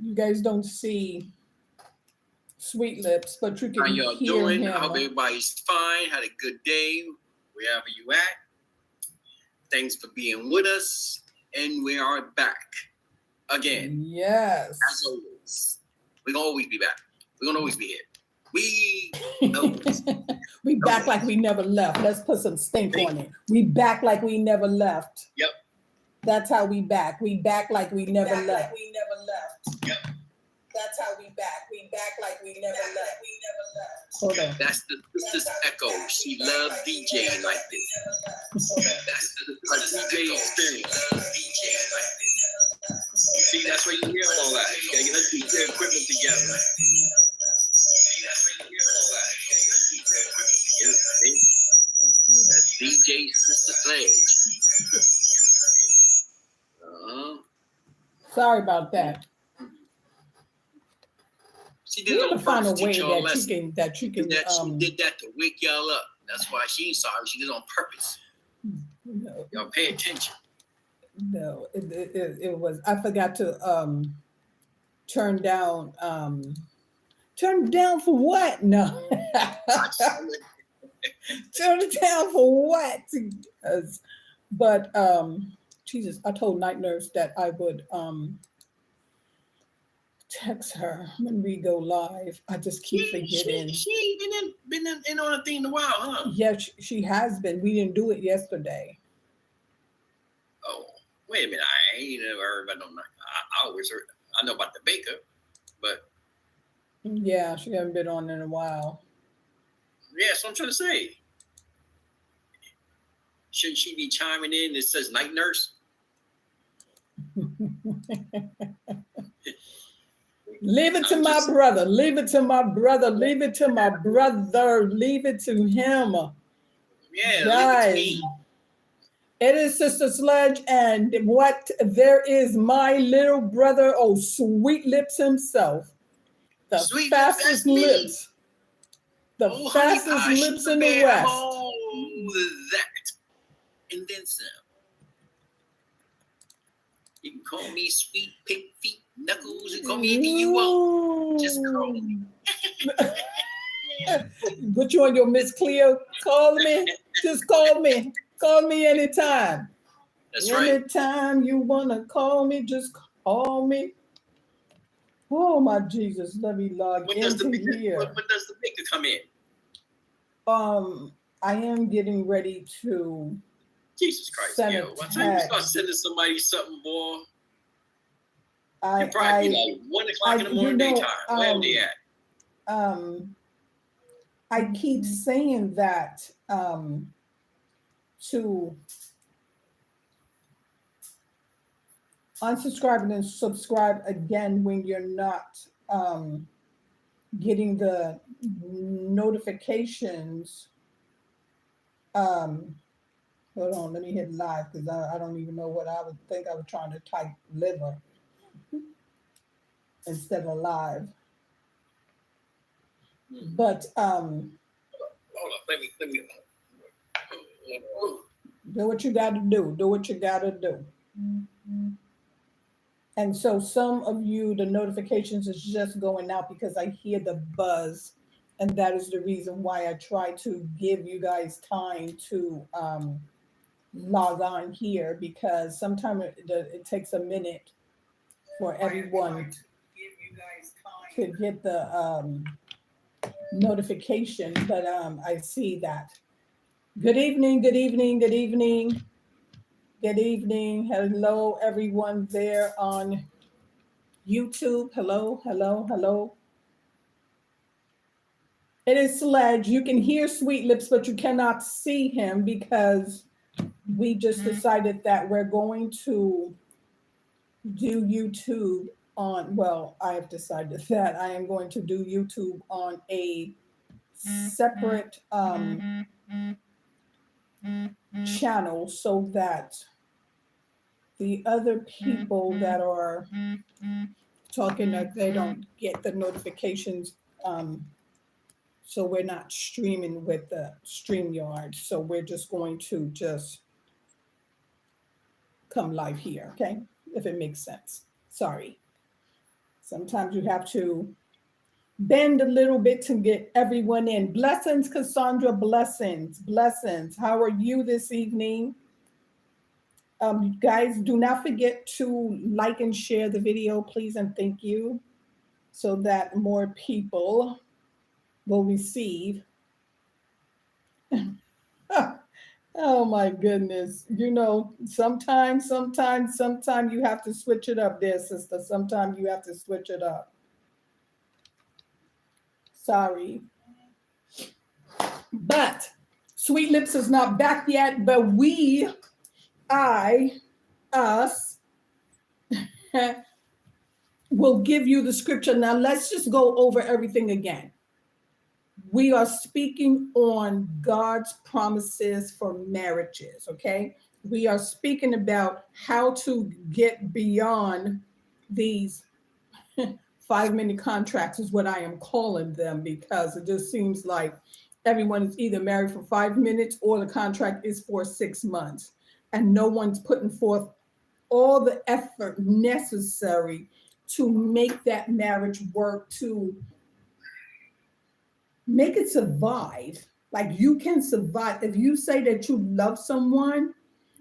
You guys don't see Sweet Lips, but you How can y'all hear doing? him. I hope everybody's fine. Had a good day wherever you at. Thanks for being with us. And we are back again. Yes. As always. We're going to always be back. We're going to always be here. We We back like we never left. Let's put some stink on it. We back like we never left. Yep. That's how we back. We back like we never left. Like we never left. Yep. That's how we back. We back like we never left. We never left. Hold on. That's the sister's echo. She loved DJing like this. That's the DJ experience. You see, that's where you hear all that. You gotta get that DJ equipment together. See, that's where you hear all that. You gotta get that DJ equipment together. See? That's DJ Sister Sledge. Sorry about that. She did it on find a purpose to way teach y'all a that lesson. you can. She did that to wake y'all up. That's why she ain't sorry. She did it on purpose. No, Y'all pay attention. no, it was. I forgot to turn down. Turn it down for what? No. Turn it down for what? But Jesus, I told Night Nurse that I would text her when we go live. I just keep forgetting. She been in on a thing in a while, huh? Yeah, she has been. We didn't do it yesterday. Oh, wait a minute. I ain't never heard about no. I always heard. I know about the baker, but yeah, she hasn't been on in a while. Yeah, that's what I'm trying to say. Shouldn't she be chiming in? It says night nurse. Leave it to my brother. Leave it to my brother. Leave it to my brother. Leave it to him. Yeah, guys. leave it to me. It is Sister Sledge, and what there is my little brother, oh Sweet Lips himself, the Sweet fastest lips, the fastest lips in the West. Oh, that and then some. You can call me Sweet Pig Feet Knuckles. You call me anything you want. Just call me. Put you on your Miss Cleo. Call me. Just call me. Call me anytime. That's right. Anytime you want to call me, just call me. Oh, my Jesus. Let me log into here. When does the baker come in? I am getting ready to. Jesus Christ, yo. Why time you start sending somebody something, boy? It'd probably be like 1 o'clock in the morning daytime. Where they at? I keep saying that to unsubscribe and then subscribe again when you're not getting the notifications. Hold on, let me hit live because I don't even know what I would think. I was trying to type liver instead of live. But hold on, let me. Do what you got to do. Do what you got to do. And so some of you, the notifications is just going out because I hear the buzz. And that is the reason why I try to give you guys time to log on here, because sometimes it takes a minute for everyone to get the notification. But I see that. Good evening, good evening, good evening. Good evening. Hello, everyone there on YouTube. Hello, hello, hello. It is Sledge. You can hear Sweet Lips, but you cannot see him because we just decided that we're going to do YouTube on, well, I have decided that I am going to do YouTube on a separate channel so that the other people that are talking, that they don't get the notifications. So we're not streaming with the StreamYard. So we're just going to just come live here, okay? If it makes sense. Sorry. Sometimes you have to bend a little bit to get everyone in. Blessings, Cassandra. Blessings, blessings. How are you this evening? Guys, do not forget to like and share the video, please, and thank you, so that more people will receive. Oh my goodness. You know, sometimes you have to switch it up there, sister. Sometimes you have to switch it up. Sorry. But Sweet Lips is not back yet, but us, will give you the scripture. Now let's just go over everything again. We are speaking on God's promises for marriages, okay? We are speaking about how to get beyond these 5-minute contracts, is what I am calling them, because it just seems like everyone is either married for 5 minutes or the contract is for 6 months, and no one's putting forth all the effort necessary to make that marriage work, to make it survive. Like, you can survive. If you say that you love someone,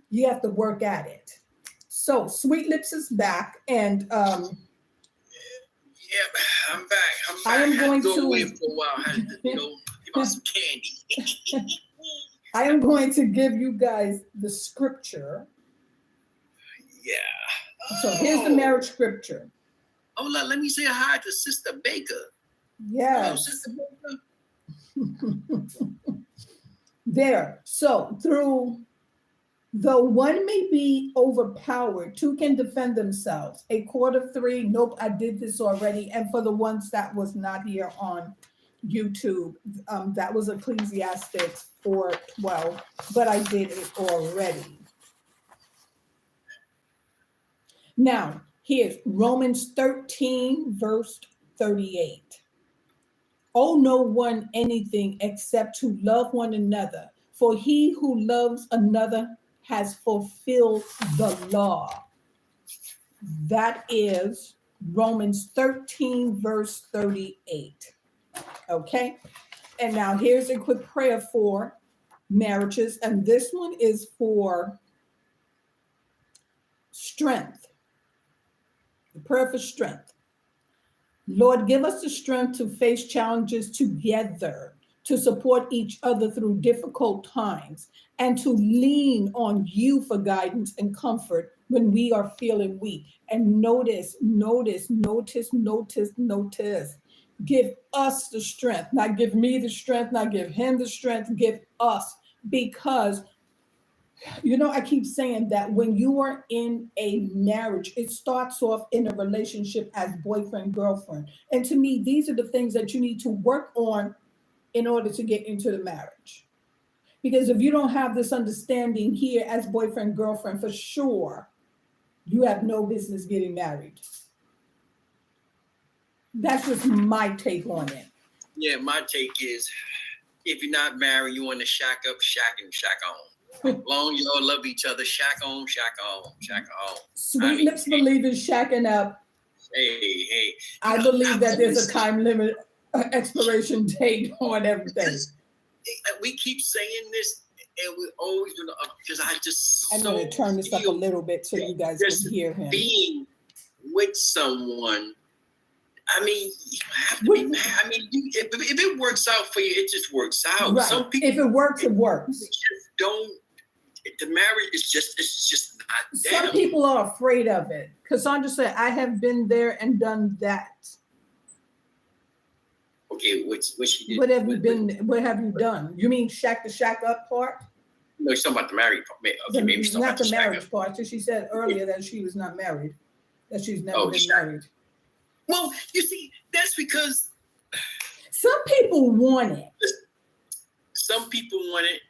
you have to work at it. So Sweet Lips is back, and Yeah, I'm back. I am going go to away for a while. I had to give out some candy. I am going to give you guys the scripture. Yeah. So here's the marriage scripture. Oh, let me say hi to Sister Baker. Yes. Hello, Sister Baker. There. So though one may be overpowered, two can defend themselves. A cord of three. Nope, I did this already. And for the ones that was not here on YouTube, that was Ecclesiastes 4:12, but I did it already. Now, here's Romans 13, verse 38. Owe no one anything except to love one another, for he who loves another has fulfilled the law. That is Romans 13, verse 38. Okay? And now here's a quick prayer for marriages, and this one is for strength. The prayer for strength. Lord, give us the strength to face challenges together, to support each other through difficult times, and to lean on you for guidance and comfort when we are feeling weak. And notice. Give us the strength, not give me the strength, not give him the strength, give us. Because, you know, I keep saying that when you are in a marriage, it starts off in a relationship as boyfriend, girlfriend. And to me, these are the things that you need to work on in order to get into the marriage. Because if you don't have this understanding here as boyfriend, girlfriend, for sure, you have no business getting married. That's just my take on it. Yeah, my take is, if you're not married, you want to shack up, shack and shack on. As long as y'all love each other, shack on, shack on, shack on. Sweet Lips believe in shacking up. Hey. I believe that there's a time limit, expiration date on everything. We keep saying this, and we always gonna, because I'm going to turn this up a little bit so you guys can hear him. Being with someone, I mean, you have to be mad. I mean, if it works out for you, it just works out. Right. Some people, if it works, it works. Just don't. The marriage is just not them. Some people are afraid of it. Cassandra said, "I have been there and done that." Okay, what she did? What have you been? What have you done? You mean shack the shack up part? No, she's talking about the married part. Okay, maybe she's talking not about the marriage up part. So she said earlier that she was not married, that she's never been shack. married. Well, you see, that's because some people want it. Some people want it.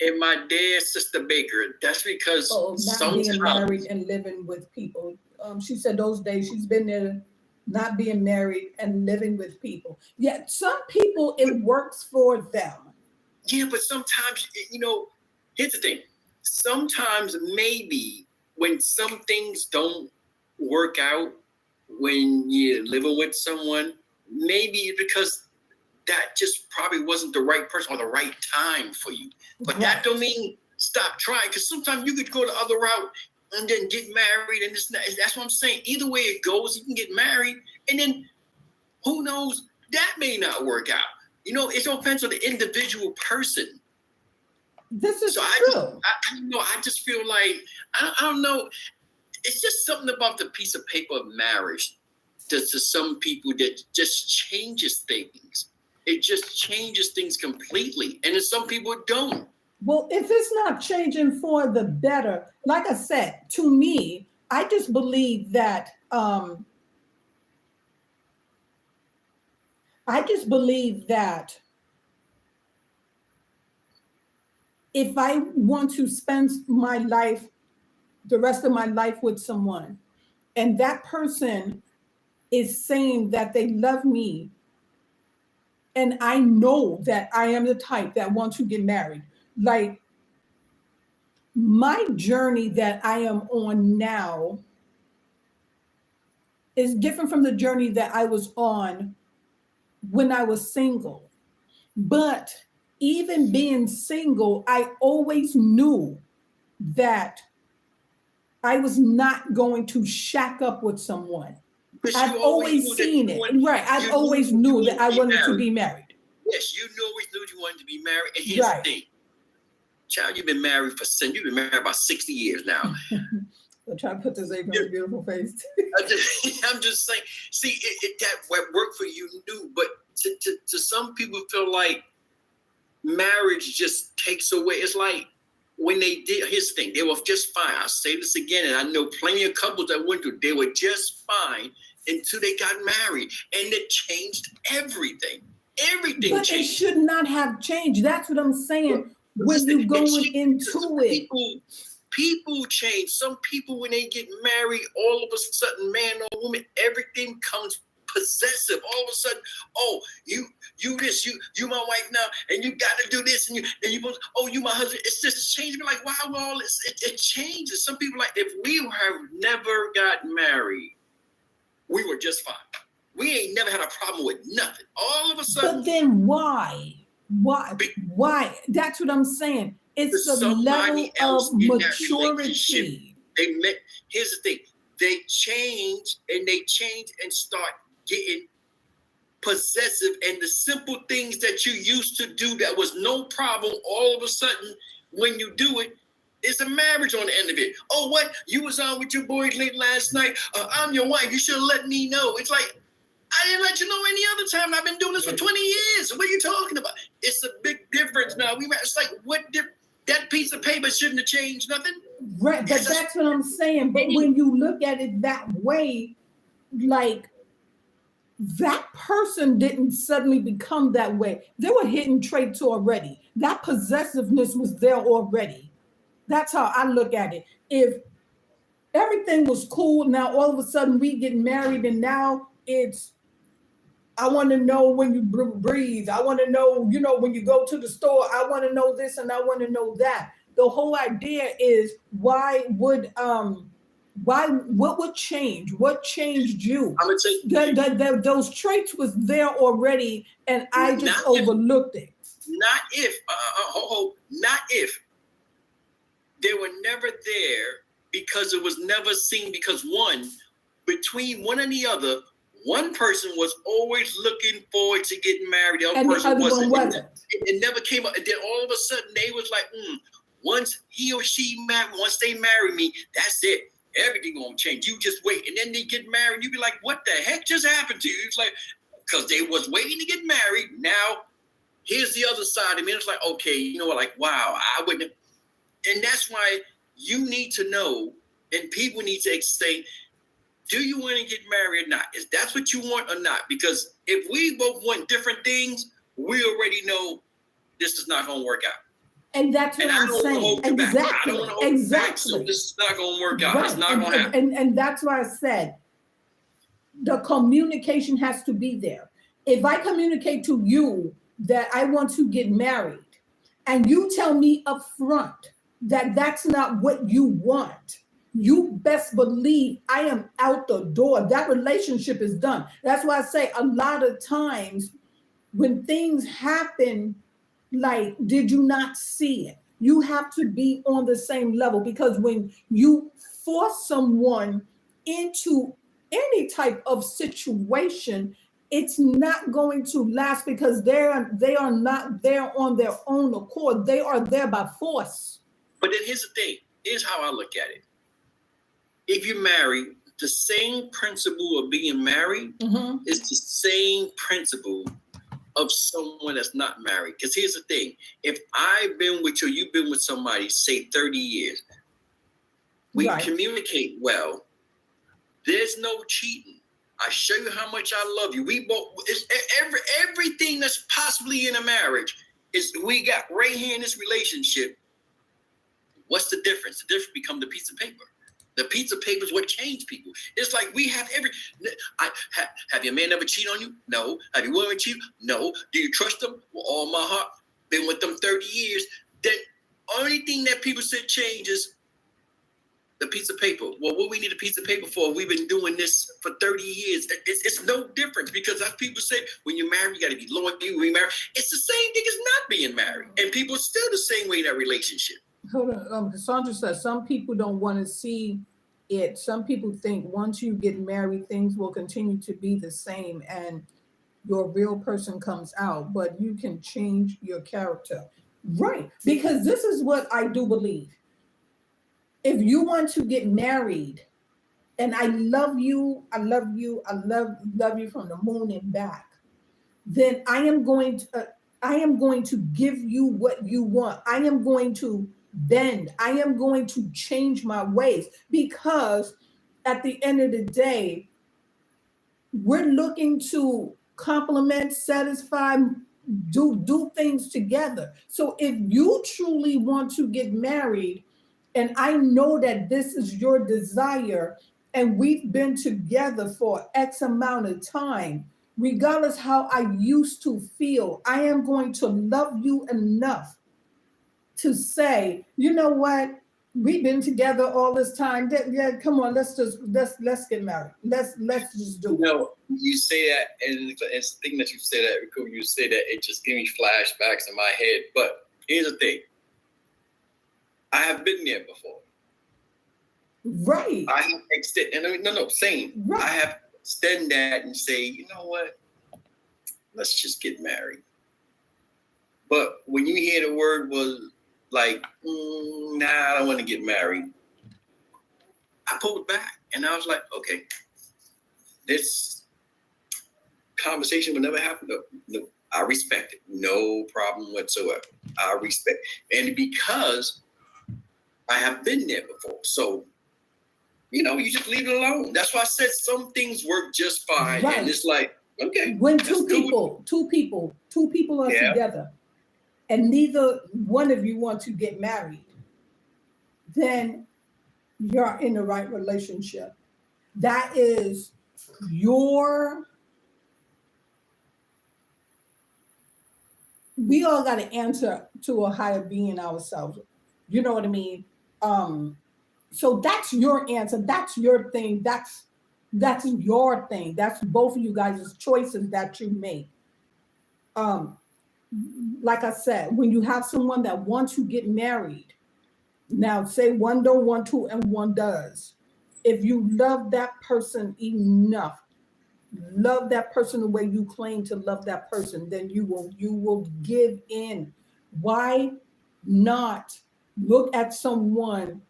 And my dear Sister Baker, that's because not being married and living with people. She said those days she's been there, not being married and living with people. Yet some people, it works for them. Yeah, but sometimes, you know, here's the thing. Sometimes maybe when some things don't work out when you're living with someone, maybe it's because that just probably wasn't the right person or the right time for you. But that don't mean stop trying, because sometimes you could go the other route and then get married, and that's what I'm saying. Either way it goes, you can get married, and then who knows, that may not work out. You know, it all depends on the individual person. This is so true. I just feel like, I don't know, it's just something about the piece of paper of marriage to some people that just changes things. It just changes things completely. And then some people don't. Well, if it's not changing for the better, like I said, to me, I just believe that if I want to spend my life, the rest of my life with someone, and that person is saying that they love me, and I know that I am the type that wants to get married, like my journey that I am on now is different from the journey that I was on when I was single. But even being single, I always knew that I was not going to shack up with someone. I've always seen it. Right. I always knew that I wanted to be married. Yes, you always knew you wanted to be married. And here's the thing. Child, you've been married about 60 years now. I'm trying to put this on your beautiful face. I'm just saying, see, that worked for you, knew, but to some people feel like marriage just takes away. It's like when they did his thing, they were just fine. I'll say this again, and I know plenty of couples that went through, they were just fine until they got married, and it changed everything. Everything but changed. It should not have changed. That's what I'm saying. When you're going into it. People change. Some people, when they get married, all of a sudden, man or woman, everything comes possessive. All of a sudden, oh, you this, you my wife now, and you got to do this, and you both, oh, you my husband. It's just changing. Like, wow, all this, it changes. Some people like, if we have never got married, we were just fine. We ain't never had a problem with nothing. All of a sudden. But then why? Why? That's what I'm saying. It's the level of maturity. They met. Here's the thing. They change and start getting possessive, and the simple things that you used to do that was no problem, all of a sudden, when you do it, it's a marriage on the end of it. Oh, what? You was on with your boys late last night. I'm your wife. You should have let me know. It's like, I didn't let you know any other time. I've been doing this for 20 years. What are you talking about? It's a big difference now. It's like, that piece of paper shouldn't have changed nothing. Right, but that's what I'm saying. But when you look at it that way, like, that person didn't suddenly become that way. There were hidden traits already. That possessiveness was there already. That's how I look at it. If everything was cool, now all of a sudden we get married, and now it's, I want to know when you breathe. I want to know, when you go to the store, I want to know this and I want to know that. The whole idea is what would change? What changed you? I would say those traits was there already, and I just overlooked it. Not if they were never there, because it was never seen, because between one and the other, one person was always looking forward to getting married. The other person wasn't. It never came up. And then all of a sudden they was like, once he or she married, once they marry me, that's it. Everything gonna change. You just wait. And then they get married. You be like, what the heck just happened to you? It's like, because they was waiting to get married. Now, here's the other side of me. It's like, okay, like, wow, I wouldn't. And that's why you need to know, and people need to say, do you want to get married or not? Is that what you want or not? Because if we both want different things, we already know this is not going to work out. And that's what I'm saying. Exactly. So this is not going to work out. Right. It's not going to happen. And that's why I said the communication has to be there. If I communicate to you that I want to get married, and you tell me up front that that's not what you want, you best believe I am out the door. That relationship is done. That's why I say a lot of times when things happen, like, did you not see it? You have to be on the same level, because when you force someone into any type of situation, it's not going to last, because they are not there on their own accord. They are there by force. But then here's the thing. Here's how I look at it. If you're married, the same principle of being married is the same principle of someone that's not married. Because here's the thing. If I've been with you, you've been with somebody, say 30 years, we communicate well. There's no cheating. I show you how much I love you. We both, it's everything that's possibly in a marriage is we got right here in this relationship. What's the difference? The difference becomes the piece of paper. The piece of paper is what changed people. It's like we have have your man ever cheat on you? No. Have you women cheat? No. Do you trust them? With all my heart. Been with them 30 years. The only thing that people said changes the piece of paper. Well, what we need a piece of paper for? We've been doing this for 30 years. It's no difference, because as people say, when you're married, you got to be loyal. We married. It's the same thing as not being married, and people are still the same way in that relationship. Hold on, Cassandra says some people don't want to see it. Some people think once you get married, things will continue to be the same and your real person comes out, but you can change your character. Right, because this is what I do believe. If you want to get married, and I love you, I love you, I love you from the moon and back, then I am going to give you what you want. I am going to bend. I am going to change my ways, because at the end of the day, we're looking to complement, satisfy, do things together. So if you truly want to get married, and I know that this is your desire, and we've been together for X amount of time, regardless how I used to feel, I am going to love you enough to say, you know what, we've been together all this time. Yeah, come on, let's get married. Let's just do it. You know, you say that, and it's the thing that you say that, you say that, it just gives me flashbacks in my head. But here's the thing. I have been there before. Right. I have extended, same. Right. I have extended that and say, you know what? Let's just get married. But when you hear the word was like, nah, I don't want to get married, I pulled back, and I was like, okay, this conversation will never happen. No, I respect it. No problem whatsoever. I respect it. And because I have been there before. So, you just leave it alone. That's why I said some things work just fine. Right. And it's like, okay. When two people are together and neither one of you want to get married, then you're in the right relationship. That is we all got to answer to a higher being ourselves. You know what I mean? So that's your answer. That's your thing. That's your thing. That's both of you guys' choices that you make. Like I said, when you have someone that wants to get married, now say one don't want to and one does. If you love that person enough, love that person the way you claim to love that person, then you will give in. Why not look at someone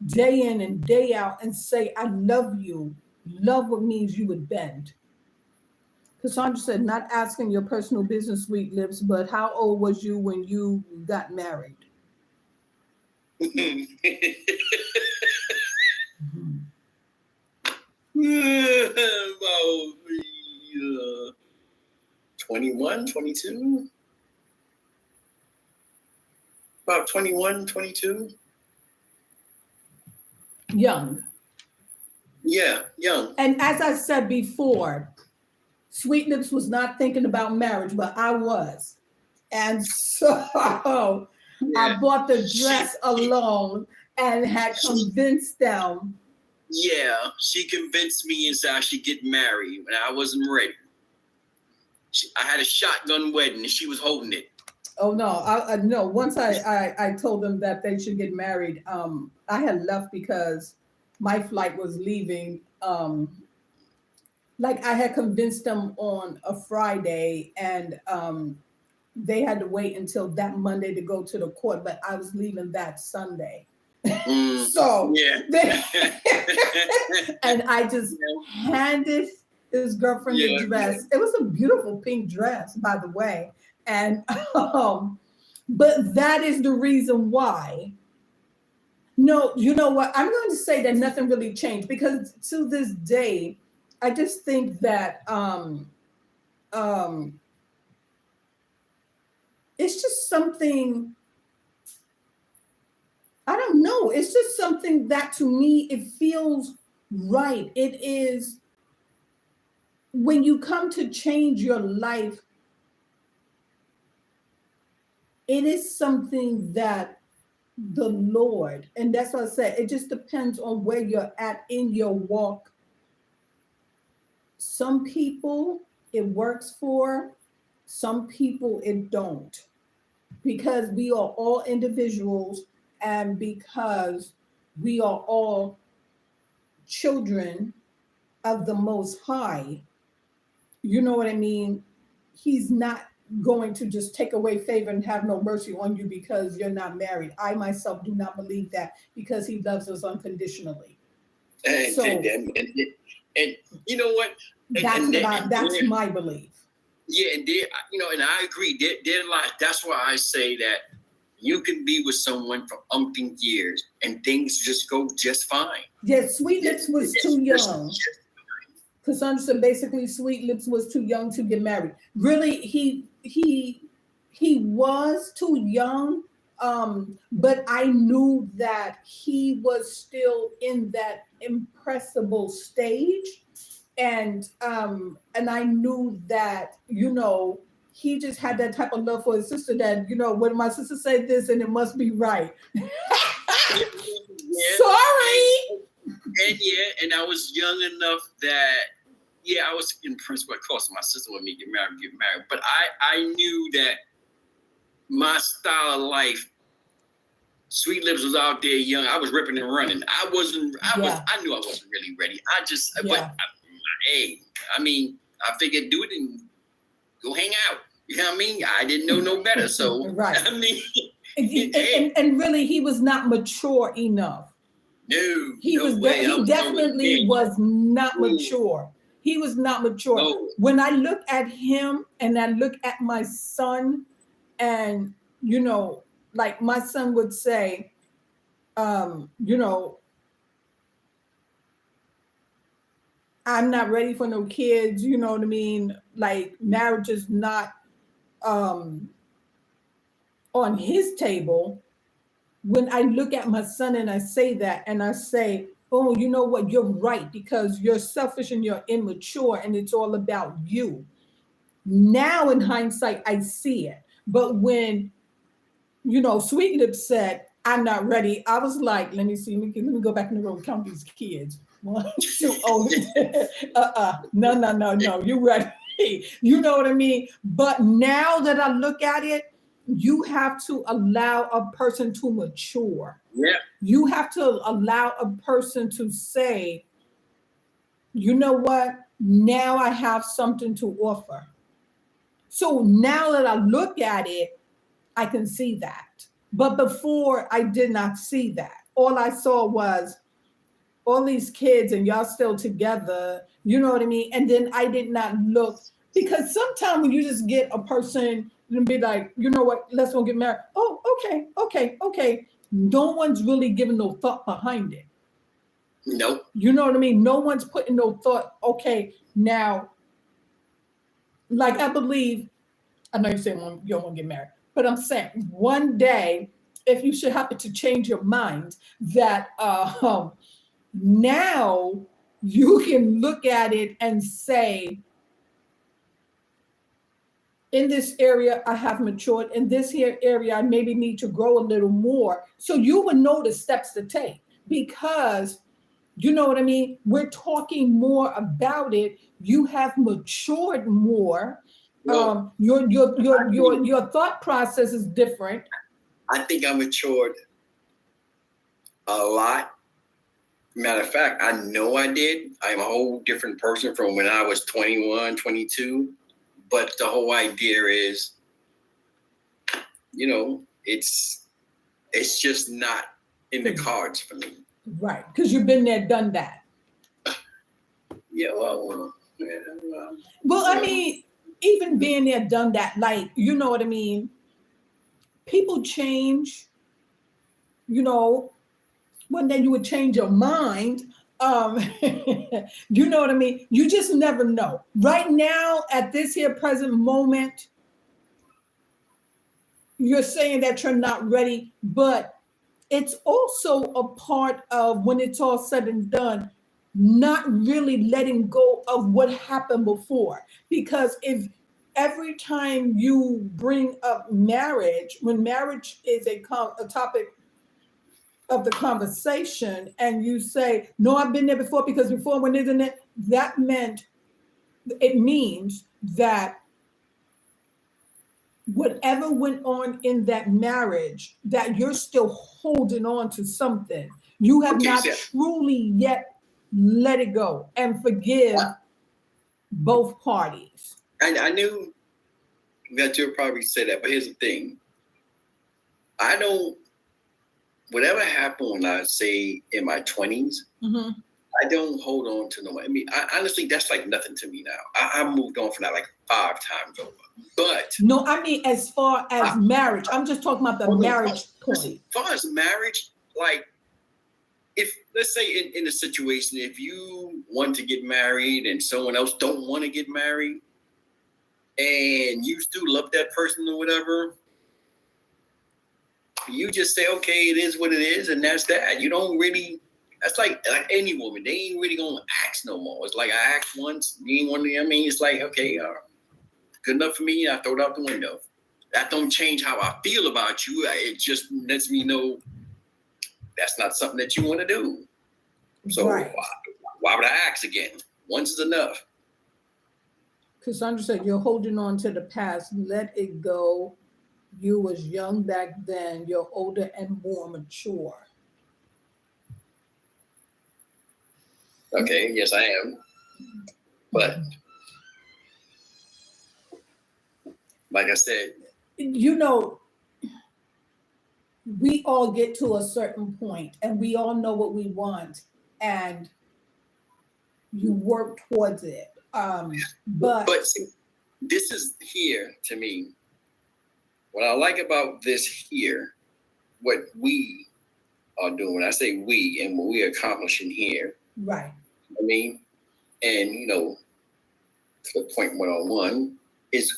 day in and day out and say, I love you? Love what means you would bend. Cassandra said, not asking your personal business, Sweet Lips, but how old was you when you got married? About 21, 22. About 21, 22. Young. Yeah, young. And as I said before, Sweet Lips was not thinking about marriage, but I was. And so I bought the dress alone. and had convinced them. Yeah, she convinced me and said I should get married, and I wasn't ready. I had a shotgun wedding, and she was holding it. Oh no, I no. Once I told them that they should get married, I had left because my flight was leaving. Like I had convinced them on a Friday, and they had to wait until that Monday to go to the court, but I was leaving that Sunday. So yeah. And I just handed his girlfriend the dress. It was a beautiful pink dress, by the way. And but that is the reason why. No, you know what? I'm going to say that nothing really changed, because to this day, I just think that it's just something, I don't know. It's just something that to me, it feels right. It is when you come to change your life, it is something that the Lord, and that's what I said, it just depends on where you're at in your walk. Some people it works for, some people it don't, because we are all individuals, and because we are all children of the Most High. You know what I mean? He's not going to just take away favor and have no mercy on you because you're not married. I myself do not believe that, because he loves us unconditionally. And, So, and you know what? That's my belief. Yeah, and and I agree. They're like, that's why I say that you can be with someone for umpteen years and things just go just fine. Yeah, Sweet Lips was too young. Cassandra said basically Sweet Lips was too young to get married. Really, he was too young, but I knew that he was still in that impressible stage, and I knew that he just had that type of love for his sister that when my sister said this, and it must be right. Sorry. And I was young enough that I was impressed with, of course, my sister wanted me to get married. But I knew that my style of life, Sweet Lips was out there young. I was ripping and running. I knew I wasn't really ready. I figured do it and go hang out. You know what I mean? I didn't know no better. So, right. I mean. And really, he was not mature enough. No, he definitely was not mature. He was not mature. No. When I look at him and I look at my son, and like my son would say, I'm not ready for no kids. You know what I mean? Like, marriage is not on his table. When I look at my son and I say that, and I say, oh, you know what? You're right, because you're selfish and you're immature, and it's all about you. Now, in hindsight, I see it. But when, Sweet Lips said, I'm not ready, I was like, let me go back in the room, count these kids. 1, 2, no, you're ready. You know what I mean? But now that I look at it, you have to allow a person to mature. Yeah. You have to allow a person to say, you know what? Now I have something to offer. So now that I look at it, I can see that. But before, I did not see that. All I saw was all these kids and y'all still together. You know what I mean? And then I did not look, because sometimes when you just get a person and be like, you know what, let's go get married. Oh, okay. No one's really giving no thought behind it. Nope. You know what I mean? No one's putting no thought. Okay, now, like, I believe, I know you say you don't want to get married, but I'm saying one day, if you should happen to change your mind, that now you can look at it and say, in this area, I have matured. In this here area, I maybe need to grow a little more. So you would know the steps to take because you know what I mean? We're talking more about it. You have matured more. Well, Your thought process is different. I think I matured a lot. Matter of fact, I know I did. I'm a whole different person from when I was 21, 22. But the whole idea is, it's just not in the cards for me. Right, because you've been there, done that. Yeah, well, I mean, even being there, done that, like, you know what I mean? People change, one day you would change your mind. You know what I mean? You just never know. Right now, at this here present moment, you're saying that you're not ready, but it's also a part of when it's all said and done, not really letting go of what happened before. Because if every time you bring up marriage, when marriage is a topic of the conversation, and you say, no, I've been there before, because before when isn't it, it means that whatever went on in that marriage, that you're still holding on to something. You have not truly yet let it go and forgive both parties. I knew that you'll probably say that, but here's the thing. Whatever happened when I say in my 20s, I don't hold on to no one. I mean, honestly, that's like nothing to me now. I moved on from that like 5 times over. But no, I mean, as far as marriage, I'm just talking about the marriage point. As far as marriage, like, if let's say in a situation, if you want to get married and someone else don't want to get married, and you still love that person or whatever, you just say, okay, it is what it is, and that's that. You don't really. That's like any woman. They ain't really gonna ask no more. It's like I asked once, you ain't one of them. I mean, it's like, okay, good enough for me. I throw it out the window. That don't change how I feel about you. It just lets me know that's not something that you want to do. So why would I ask again? Once is enough. Cassandra said, you're holding on to the past. Let it go. You was young back then. You're older and more mature. Okay, yes, I am. But like I said, we all get to a certain point and we all know what we want and you work towards it. But see, this is here to me. What I like about this here, what we are doing, when I say we and what we're accomplishing here. Right. I mean, and to Point101 is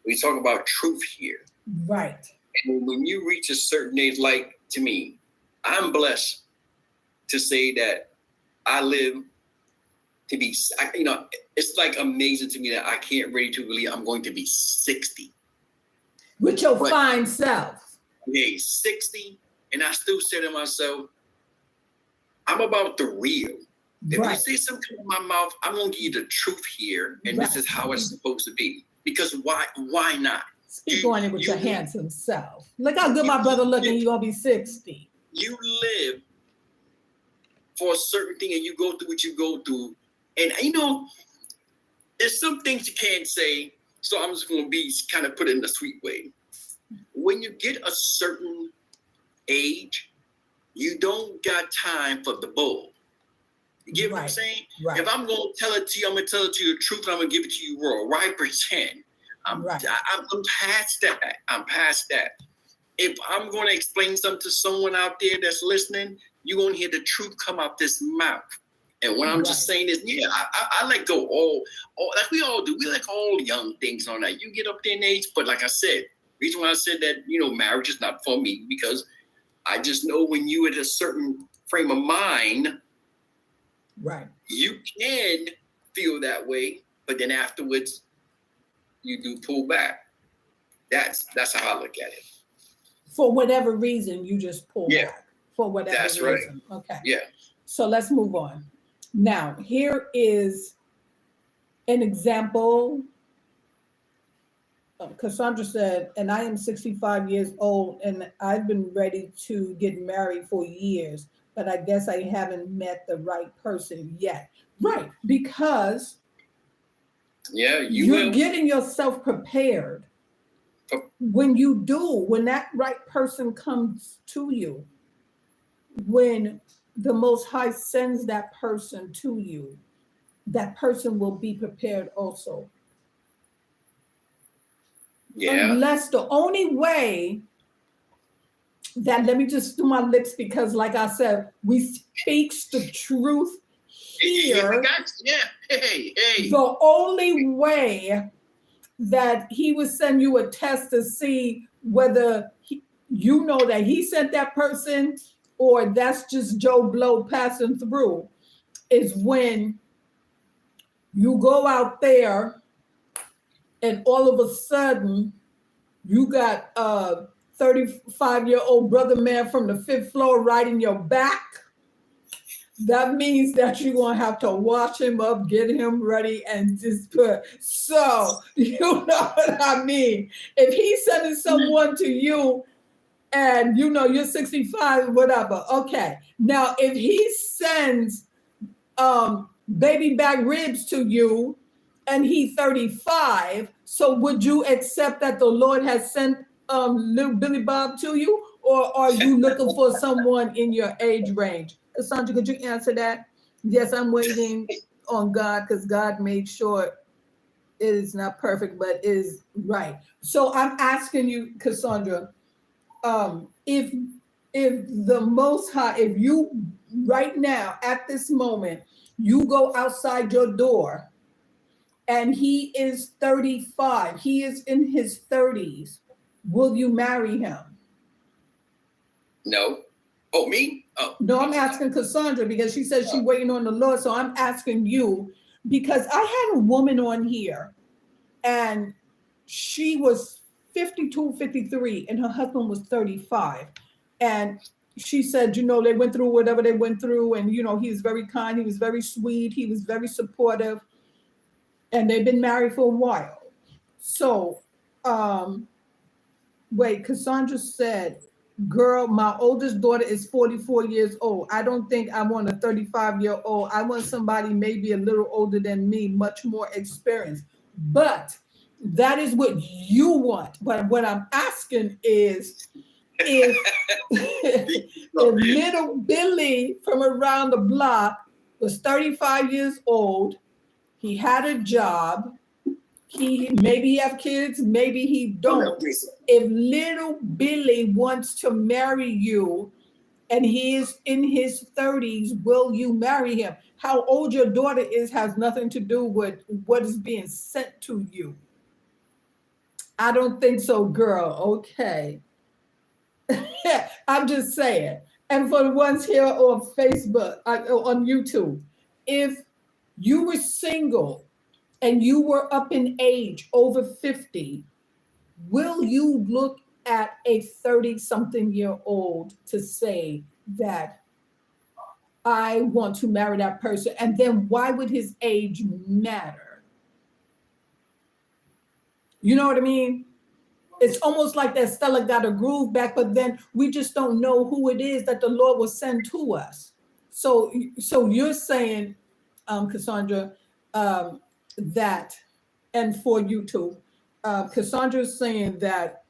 we talk about truth here. Right. And when you reach a certain age, like to me, I'm blessed to say that I live to be, it's like amazing to me that I can't ready to believe I'm going to be 60. With your fine self. Yeah, 60. And I still say to myself, I'm about the real. If you say something in my mouth, I'm going to give you the truth here. And this is how it's supposed to be. Because why not? Speak on it with your handsome self. Look how good my brother looking. You're going to be 60. You live for a certain thing and you go through what you go through. And, there's some things you can't say. So I'm just going to be kind of put it in the sweet way. When you get a certain age, you don't got time for the bull. You get what I'm saying? Right. If I'm going to tell it to you, I'm going to tell it to you the truth, and I'm going to give it to you raw. Why pretend? I'm past that. I'm past that. If I'm going to explain something to someone out there that's listening, you're going to hear the truth come out this mouth. And what I'm just saying is, I let go all like we all do. We like all young things on that. You get up there in age, but like I said, reason why I said that, marriage is not for me, because I just know when you at a certain frame of mind, you can feel that way, but then afterwards, you do pull back. That's how I look at it. For whatever reason, you just pull Yeah. back. For whatever That's right. reason. Okay. Yeah. So let's move on. Now, here is an example. Cassandra said, and I am 65 years old and I've been ready to get married for years, but I guess I haven't met the right person yet. Right, because Yeah, you're will. getting yourself prepared. Oh. When that right person comes to you, when the Most High sends that person to you, that person will be prepared also. Yeah. Unless the only way that, let me just do my lips because, like I said, we speaks the truth here. Yeah. Hey. The only way that he would send you a test to see whether you know that he sent that person or that's just Joe Blow passing through is when you go out there and all of a sudden you got a 35-year-old brother man from the 5th floor riding your back. That means that you're going to have to watch him up, get him ready, and just put. So, you know what I mean? If he's sending someone to you and you know you're 65, whatever, okay. Now, if he sends baby back ribs to you and he's 35, so would you accept that the Lord has sent little Billy Bob to you? Or are you looking for someone in your age range? Cassandra, could you answer that? Yes, I'm waiting on God because God made sure it is not perfect, but is right. So I'm asking you, Cassandra, if the Most High, if you right now at this moment, you go outside your door and he is 35, he is in his 30s, will you marry him? No. Oh, me? Oh. No, I'm asking Cassandra because she says she's waiting on the Lord. So I'm asking you because I had a woman on here and she was 52, 53 and her husband was 35. And she said, you know, they went through whatever they went through. And, you know, he was very kind. He was very sweet. He was very supportive. And they've been married for a while. So, wait, Cassandra said, girl, my oldest daughter is 44 years old. I don't think I want a 35-year-old. I want somebody maybe a little older than me, much more experienced. But that is what you want. But what I'm asking is if, if little Billy from around the block was 35 years old, he had a job, he maybe have kids, maybe he don't. If little Billy wants to marry you and he is in his 30s, will you marry him? How old your daughter is has nothing to do with what is being sent to you. I don't think so, girl. Okay. I'm just saying. And for the ones here on Facebook, on YouTube, if you were single and you were up in age over 50, will you look at a 30-something-year-old to say that I want to marry that person? And then why would his age matter? You know what I mean? It's almost like that Stella got a groove back, but then we just don't know who it is that the Lord will send to us. So you're saying, Cassandra, that, and for you too, Cassandra is saying that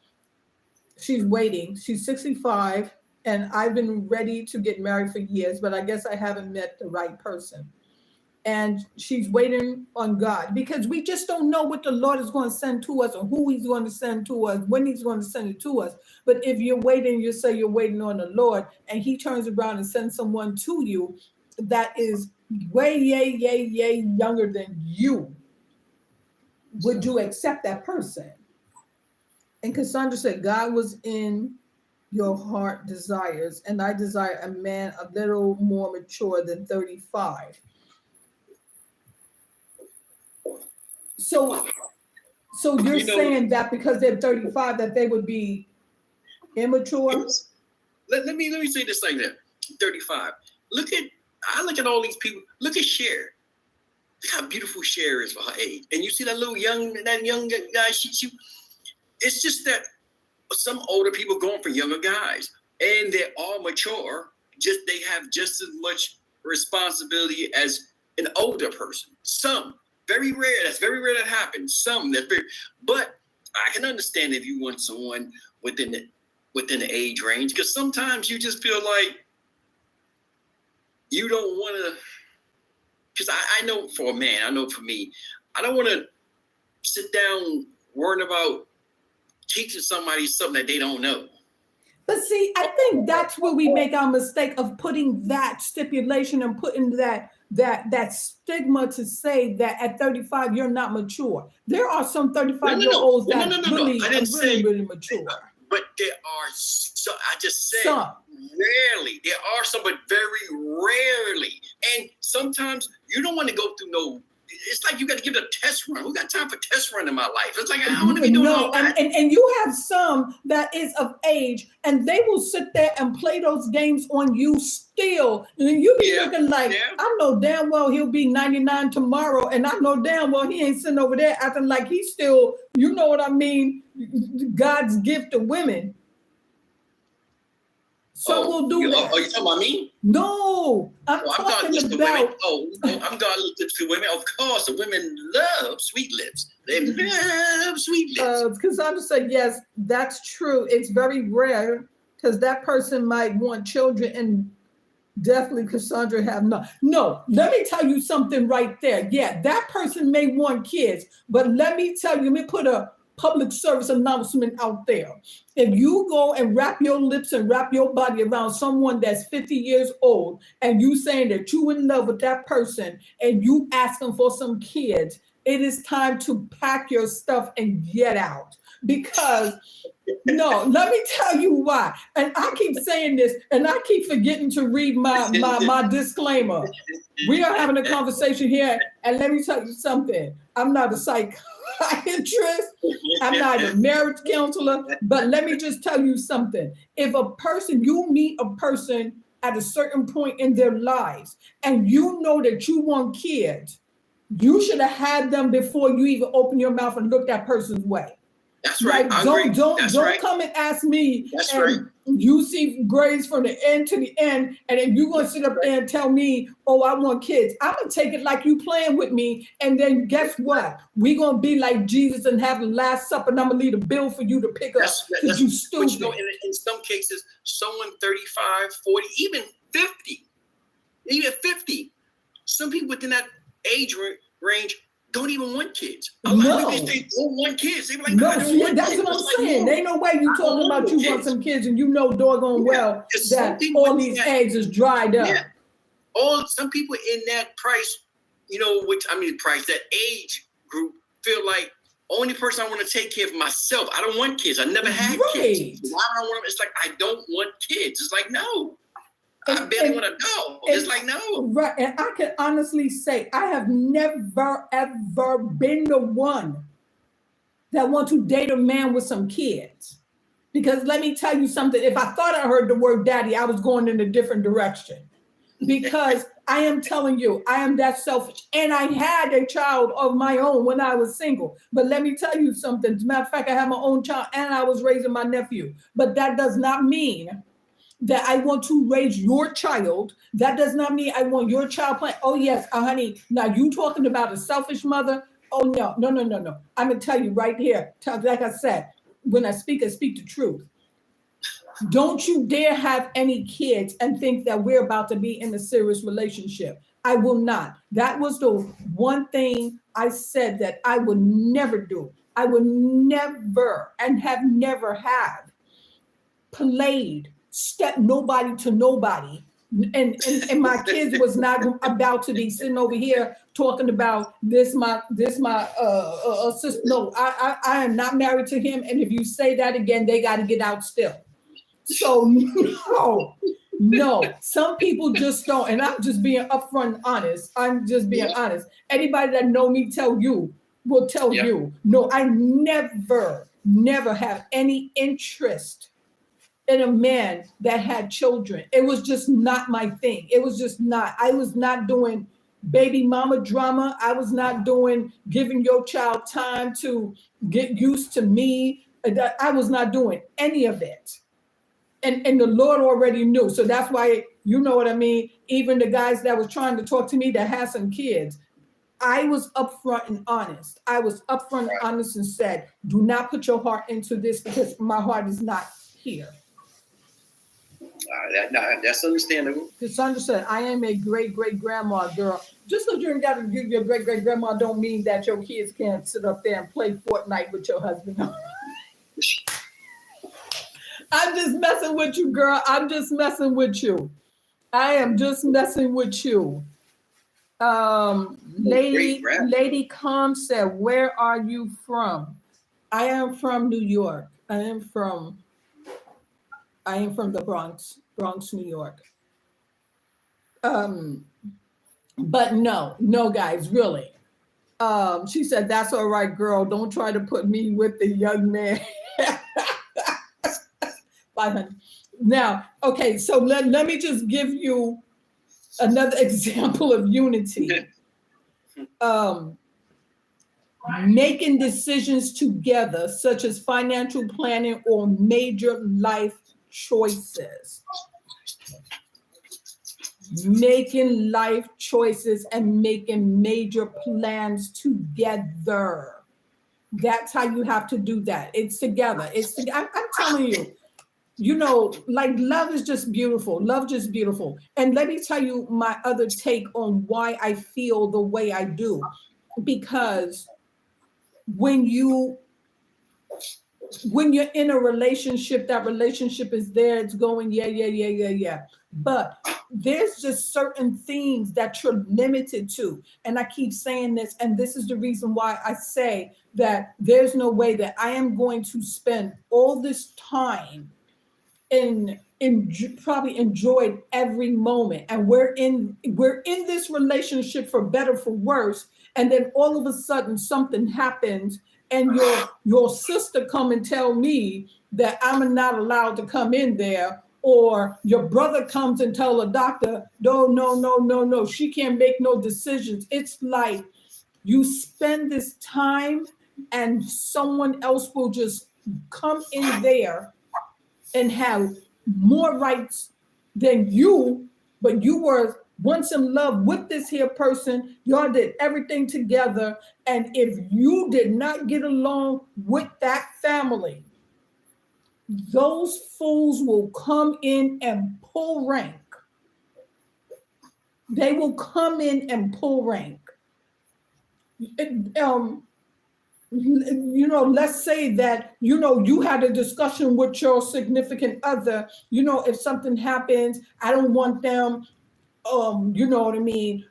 she's waiting. She's 65, and I've been ready to get married for years, but I guess I haven't met the right person. And she's waiting on God because we just don't know what the Lord is going to send to us or who he's going to send to us, when he's going to send it to us. But if you're waiting, you say you're waiting on the Lord and he turns around and sends someone to you that is way younger than you, would you accept that person? And Cassandra said, God was in your heart desires, and I desire a man a little more mature than 35. So So you're saying that because they're 35 that they would be immature? Let me say this like that. 35. I look at all these people. Look at Cher. Look how beautiful Cher is for her age. And you see that young guy. She it's just that some older people going for younger guys, and they're all mature. They have just as much responsibility as an older person. Some, very rare. That's very rare that happens. Some that's very, but I can understand if you want someone within the age range, because sometimes you just feel like you don't want to. Because I know for a man, I know for me, I don't want to sit down worrying about teaching somebody something that they don't know. But see, I think that's where we make our mistake of putting that stipulation and putting that stigma to say that at 35 you're not mature. There are some 35-year-olds that really mature. But there are so I just said rarely. There are some, but very rarely. And sometimes you don't want to go through no. It's like you got to give it a test run. Who got time for test run in my life? It's like I don't want to be doing all that. And you have some that is of age, and they will sit there and play those games on you still. And you be looking like, I know damn well he'll be 99 tomorrow, and I know damn well he ain't sitting over there acting like he's still, you know what I mean, God's gift to women. Some will do that. Are you talking about me? No, I'm talking about. Women. I'm God's gift to women. Of course, the women love sweet lips. They love sweet lips. Because I'm just saying, yes, that's true. It's very rare because that person might want children, and definitely Cassandra have not. No, let me tell you something right there. Yeah, that person may want kids, but let me put a public service announcement out there. If you go and wrap your lips and wrap your body around someone that's 50 years old and you saying that you in love with that person and you asking for some kids, it is time to pack your stuff and get out. Because no, let me tell you why. And I keep saying this and I keep forgetting to read my disclaimer. We are having a conversation here, and let me tell you something. I'm not a psychiatrist. I'm not a marriage counselor, but let me just tell you something. If you meet a person at a certain point in their lives and you know that you want kids, you should have had them before you even open your mouth and look that person's way. That's right. Like, don't come and ask me. That's right. You see grades from the end to the end, and then you're gonna sit up there and tell me, "Oh, I want kids." I'm gonna take it like you playing with me, and then guess what? We're gonna be like Jesus and have the Last Supper, and I'm gonna leave a bill for you to pick up because you stupid. But you know, in some cases, someone 35, 40, even 50, some people within that age range don't even want kids. A lot of people don't want kids. They be like, that's what I'm saying. There ain't no way you talking about you want some kids and you know doggone well that all these eggs is dried up. Yeah. Some people in that price, that age group feel like only person I want to take care of myself. I don't want kids. I never had kids. Why do I want them? It's like, I don't want kids. It's like, no. I barely want to go. It's like, no. Right. And I can honestly say I have never, ever been the one that want to date a man with some kids. Because let me tell you something. If I thought I heard the word daddy, I was going in a different direction. Because I am telling you, I am that selfish. And I had a child of my own when I was single. But let me tell you something. As a matter of fact, I had my own child and I was raising my nephew. But that does not mean that I want to raise your child. That does not mean I want your child playing. Oh, yes, honey. Now, you talking about a selfish mother? Oh, no. I'm going to tell you right here. Like I said, when I speak the truth. Don't you dare have any kids and think that we're about to be in a serious relationship. I will not. That was the one thing I said that I would never do. I would never and have never played step nobody to nobody. And my kids was not about to be sitting over here talking about this my sister. No, I am not married to him. And if you say that again, they got to get out still. So no, some people just don't. And I'm just being upfront and honest. I'm just being honest. Anybody that know me tell you, will tell Yeah. you, no, I never have any interest in a man that had children. It was just not my thing. It was just not. I was not doing baby mama drama. I was not doing giving your child time to get used to me. I was not doing any of it. And the Lord already knew. So that's why, you know what I mean? Even the guys that was trying to talk to me that had some kids, I was upfront and honest. I was upfront and honest and said, do not put your heart into this because my heart is not here. That's understandable. Cassandra said, I am a great-great-grandma, girl. Just because you ain't got to give your great-great-grandma don't mean that your kids can't sit up there and play Fortnite with your husband. I'm just messing with you, girl. I'm just messing with you. I am just messing with you. Lady Com said, where are you from? I am from New York. I am from the Bronx, New York. But no, guys, really. She said, that's all right, girl. Don't try to put me with the young man. 500. Now, okay, so let me just give you another example of unity. Making decisions together, such as financial planning or major life choices. Making life choices and making major plans together. That's how you have to do that. It's together. I'm telling you, you know, like love is just beautiful. Love just beautiful. And let me tell you my other take on why I feel the way I do. Because when you're in a relationship, that relationship is there, it's going, yeah. But there's just certain things that you're limited to. And I keep saying this, and this is the reason why I say that there's no way that I am going to spend all this time and probably enjoyed every moment. And we're in this relationship for better, for worse. And then all of a sudden something happens and your sister come and tell me that I'm not allowed to come in there, or your brother comes and tell a doctor, no, she can't make no decisions. It's like you spend this time and someone else will just come in there and have more rights than you, but you were once in love with this here person. Y'all did everything together. And if you did not get along with that family, those fools will come in and pull rank. They will come in and pull rank. You know, let's say that, you know, you had a discussion with your significant other, you know, if something happens, I don't want them, you know what I mean,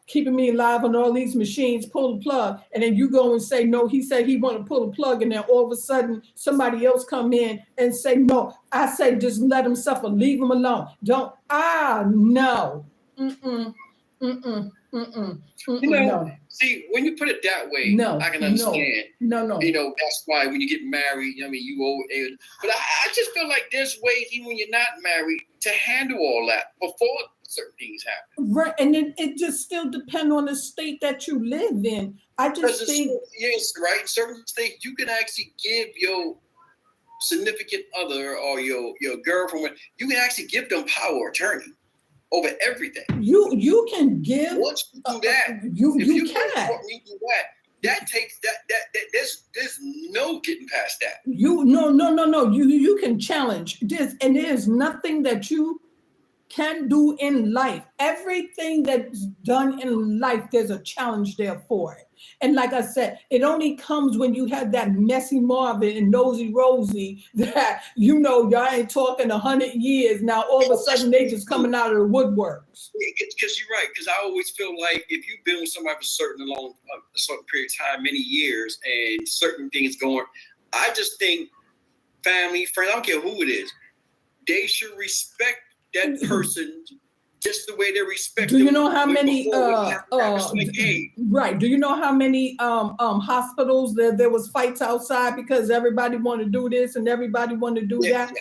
keeping me alive on all these machines, pull the plug. And then you go and say, no, he said he want to pull the plug. And then all of a sudden somebody else come in and say, no, I say, just let him suffer. Leave him alone. No. You know, see, when you put it that way, I can understand. No. You know, that's why when you get married, I mean, you old age. But I just feel like there's ways, even when you're not married, to handle all that before certain things happen. Right, and it just still depends on the state that you live in. I just think, yes, right. In certain states, you can actually give your significant other or your girlfriend, you can actually give them power of attorney over everything. You can give. Once you do that, you can. Do that takes that. There's no getting past that. No. You can challenge this, and there's nothing that you can do in life. Everything that's done in life, there's a challenge there for it. And like I said, it only comes when you have that messy Marvin and nosy Rosie that, you know, y'all ain't talking 100 years. Now, all of a sudden, they just coming out of the woodworks. Because you're right. Because I always feel like if you've been with somebody for a certain period of time, many years, and certain things going, I just think family, friends, I don't care who it is, they should respect that person just the way they respect. Do you know how many hey. right? Do you know how many hospitals there was fights outside because everybody wanted to do this and everybody wanted to do that?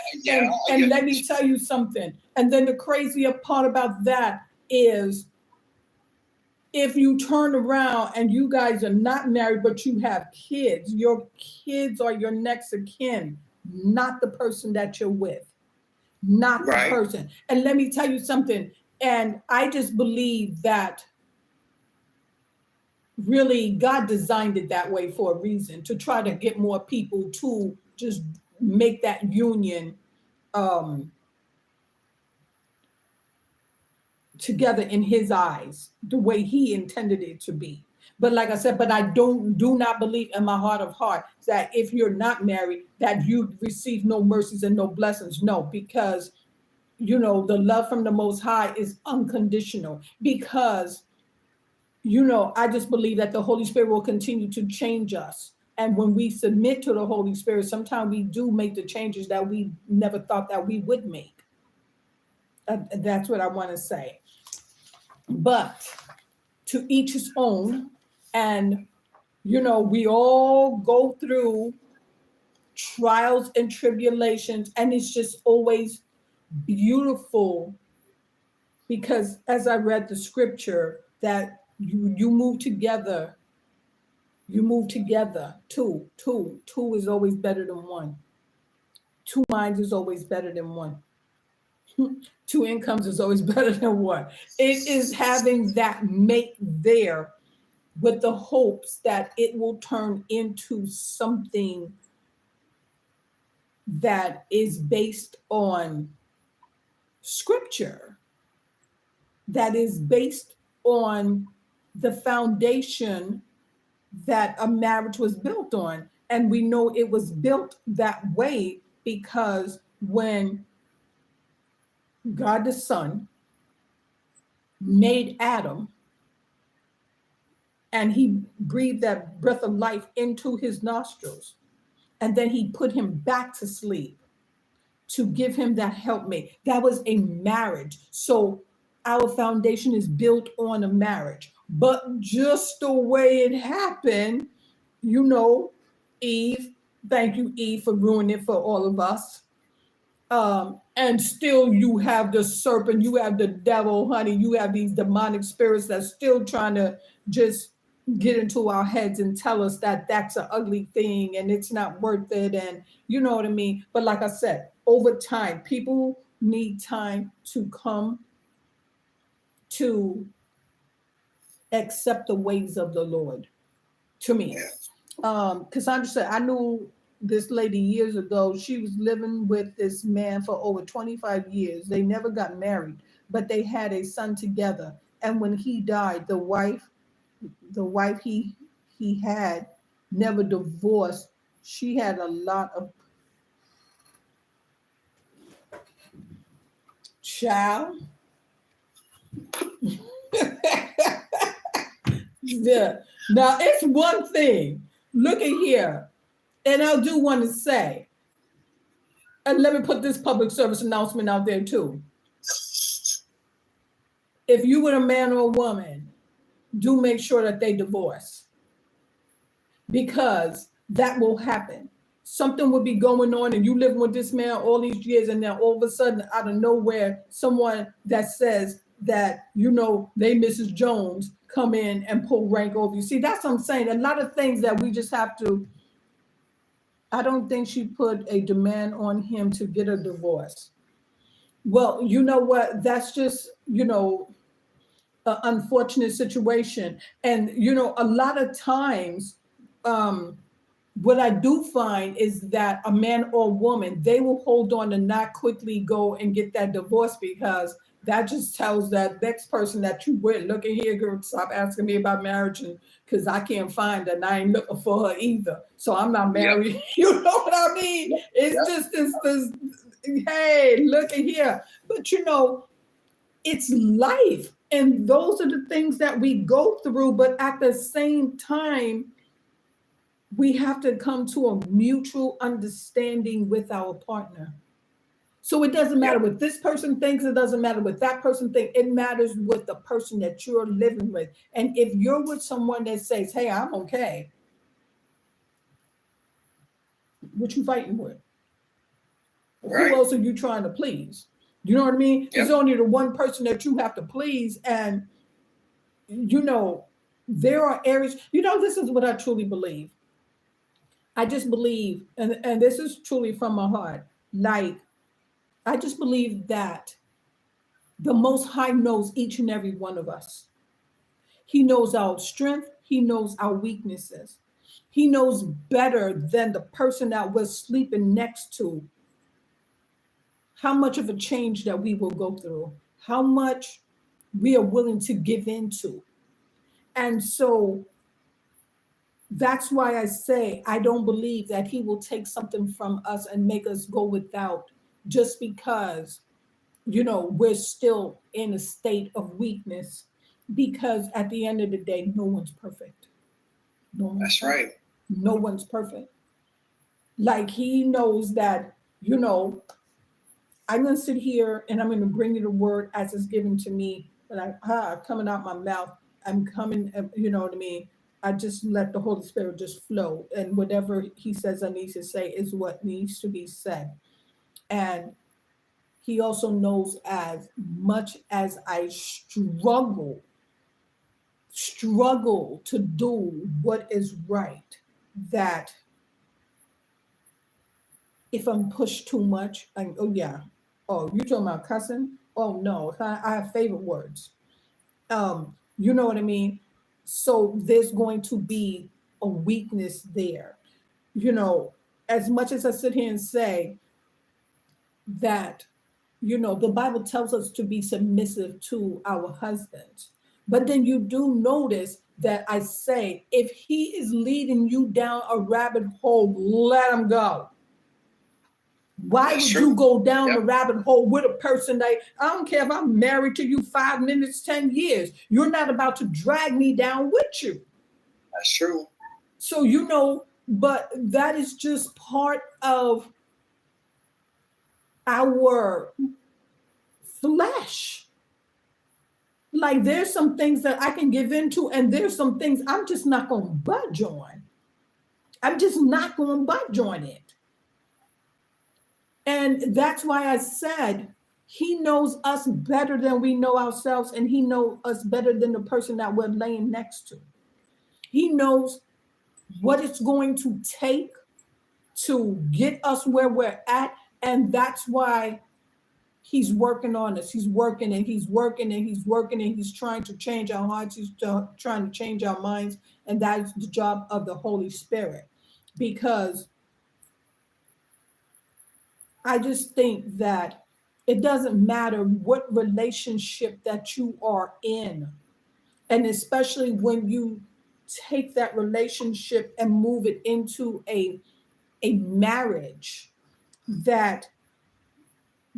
And let me tell you something. And then the crazier part about that is if you turn around and you guys are not married, but you have kids, your kids are your next of kin, not the person that you're with, not the person. And let me tell you something. And I just believe that really God designed it that way for a reason, to try to get more people to just make that union together in his eyes, the way he intended it to be. But like I said, but I do not believe in my heart of hearts that if you're not married, that you receive no mercies and no blessings. No, because the love from the Most High is unconditional. Because I just believe that the Holy Spirit will continue to change us. And when we submit to the Holy Spirit, sometimes we do make the changes that we never thought that we would make. That's what I want to say. But to each his own. And, we all go through trials and tribulations. And it's just always beautiful because as I read the scripture, that you move together. You move together. Two is always better than one. Two minds is always better than one. Two incomes is always better than one. It is having that mate there with the hopes that it will turn into something that is based on scripture, that is based on the foundation that a marriage was built on. And we know it was built that way because when God the Son made Adam and he breathed that breath of life into his nostrils, and then he put him back to sleep to give him that helpmate. That was a marriage. So our foundation is built on a marriage. But just the way it happened, Eve, thank you, Eve, for ruining it for all of us. And still you have the serpent, you have the devil, honey, you have these demonic spirits that's still trying to just get into our heads and tell us that that's an ugly thing and it's not worth it. And you know what I mean? But like I said, over time, people need time to come to accept the ways of the Lord, to me. Cassandra said, I knew this lady years ago. She was living with this man for over 25 years. They never got married, but they had a son together. And when he died, the wife he had never divorced. She had a lot of child. Yeah. Now it's one thing. Look at here. And I do want to say, and let me put this public service announcement out there too. If you were a man or a woman, do make sure that they divorce, because that will happen. Something will be going on and you living with this man all these years, and then all of a sudden out of nowhere, someone that says that, they Mrs. Jones come in and pull rank over you. See, that's what I'm saying. A lot of things that we just have to, I don't think she put a demand on him to get a divorce. Well, you know what? That's just, an unfortunate situation. And, a lot of times, what I do find is that a man or woman, they will hold on and not quickly go and get that divorce, because that just tells that next person that you with, look at here, girl, stop asking me about marriage, and because I can't find her and I ain't looking for her either. So I'm not married. Yep. You know what I mean? It's just this, hey, look at here. But it's life. And those are the things that we go through. But at the same time, we have to come to a mutual understanding with our partner. So it doesn't matter what this person thinks. It doesn't matter what that person thinks. It matters with the person that you're living with. And if you're with someone that says, hey, I'm okay, what you fighting with? Right. Who else are you trying to please? You know what I mean? It's only the one person that you have to please. And, there are areas, this is what I truly believe. I just believe, and this is truly from my heart, like, I just believe that the Most High knows each and every one of us. He knows our strength. He knows our weaknesses. He knows better than the person that we're sleeping next to how much of a change that we will go through, how much we are willing to give into. And so that's why I say I don't believe that he will take something from us and make us go without just because, we're still in a state of weakness, because at the end of the day, no one's perfect. That's right. No one's perfect. Like, he knows that, I'm going to sit here and I'm going to bring you the word as it's given to me, but coming out my mouth, I'm coming, you know what I mean? I just let the Holy Spirit just flow, and whatever he says I need to say is what needs to be said. And he also knows, as much as I struggle to do what is right, that if I'm pushed too much, you talking about cussing? Oh no, I have favorite words. You know what I mean? So there's going to be a weakness there. As much as I sit here and say that, the Bible tells us to be submissive to our husbands. But then you do notice that I say, if he is leading you down a rabbit hole, let him go. Why would you go down the rabbit hole with a person that, I don't care if I'm married to you 5 minutes, 10 years, you're not about to drag me down with you. That's true. So, but that is just part of our flesh. Like, there's some things that I can give into, and there's some things I'm just not going to budge on. I'm just not going to budge on it. And that's why I said he knows us better than we know ourselves, and he knows us better than the person that we're laying next to. He knows what it's going to take to get us where we're at, and that's why he's working on us. He's working and he's working and he's working, and he's trying to change our hearts. He's trying to change our minds, and that's the job of the Holy Spirit. Because I just think that it doesn't matter what relationship that you are in, and especially when you take that relationship and move it into a marriage, that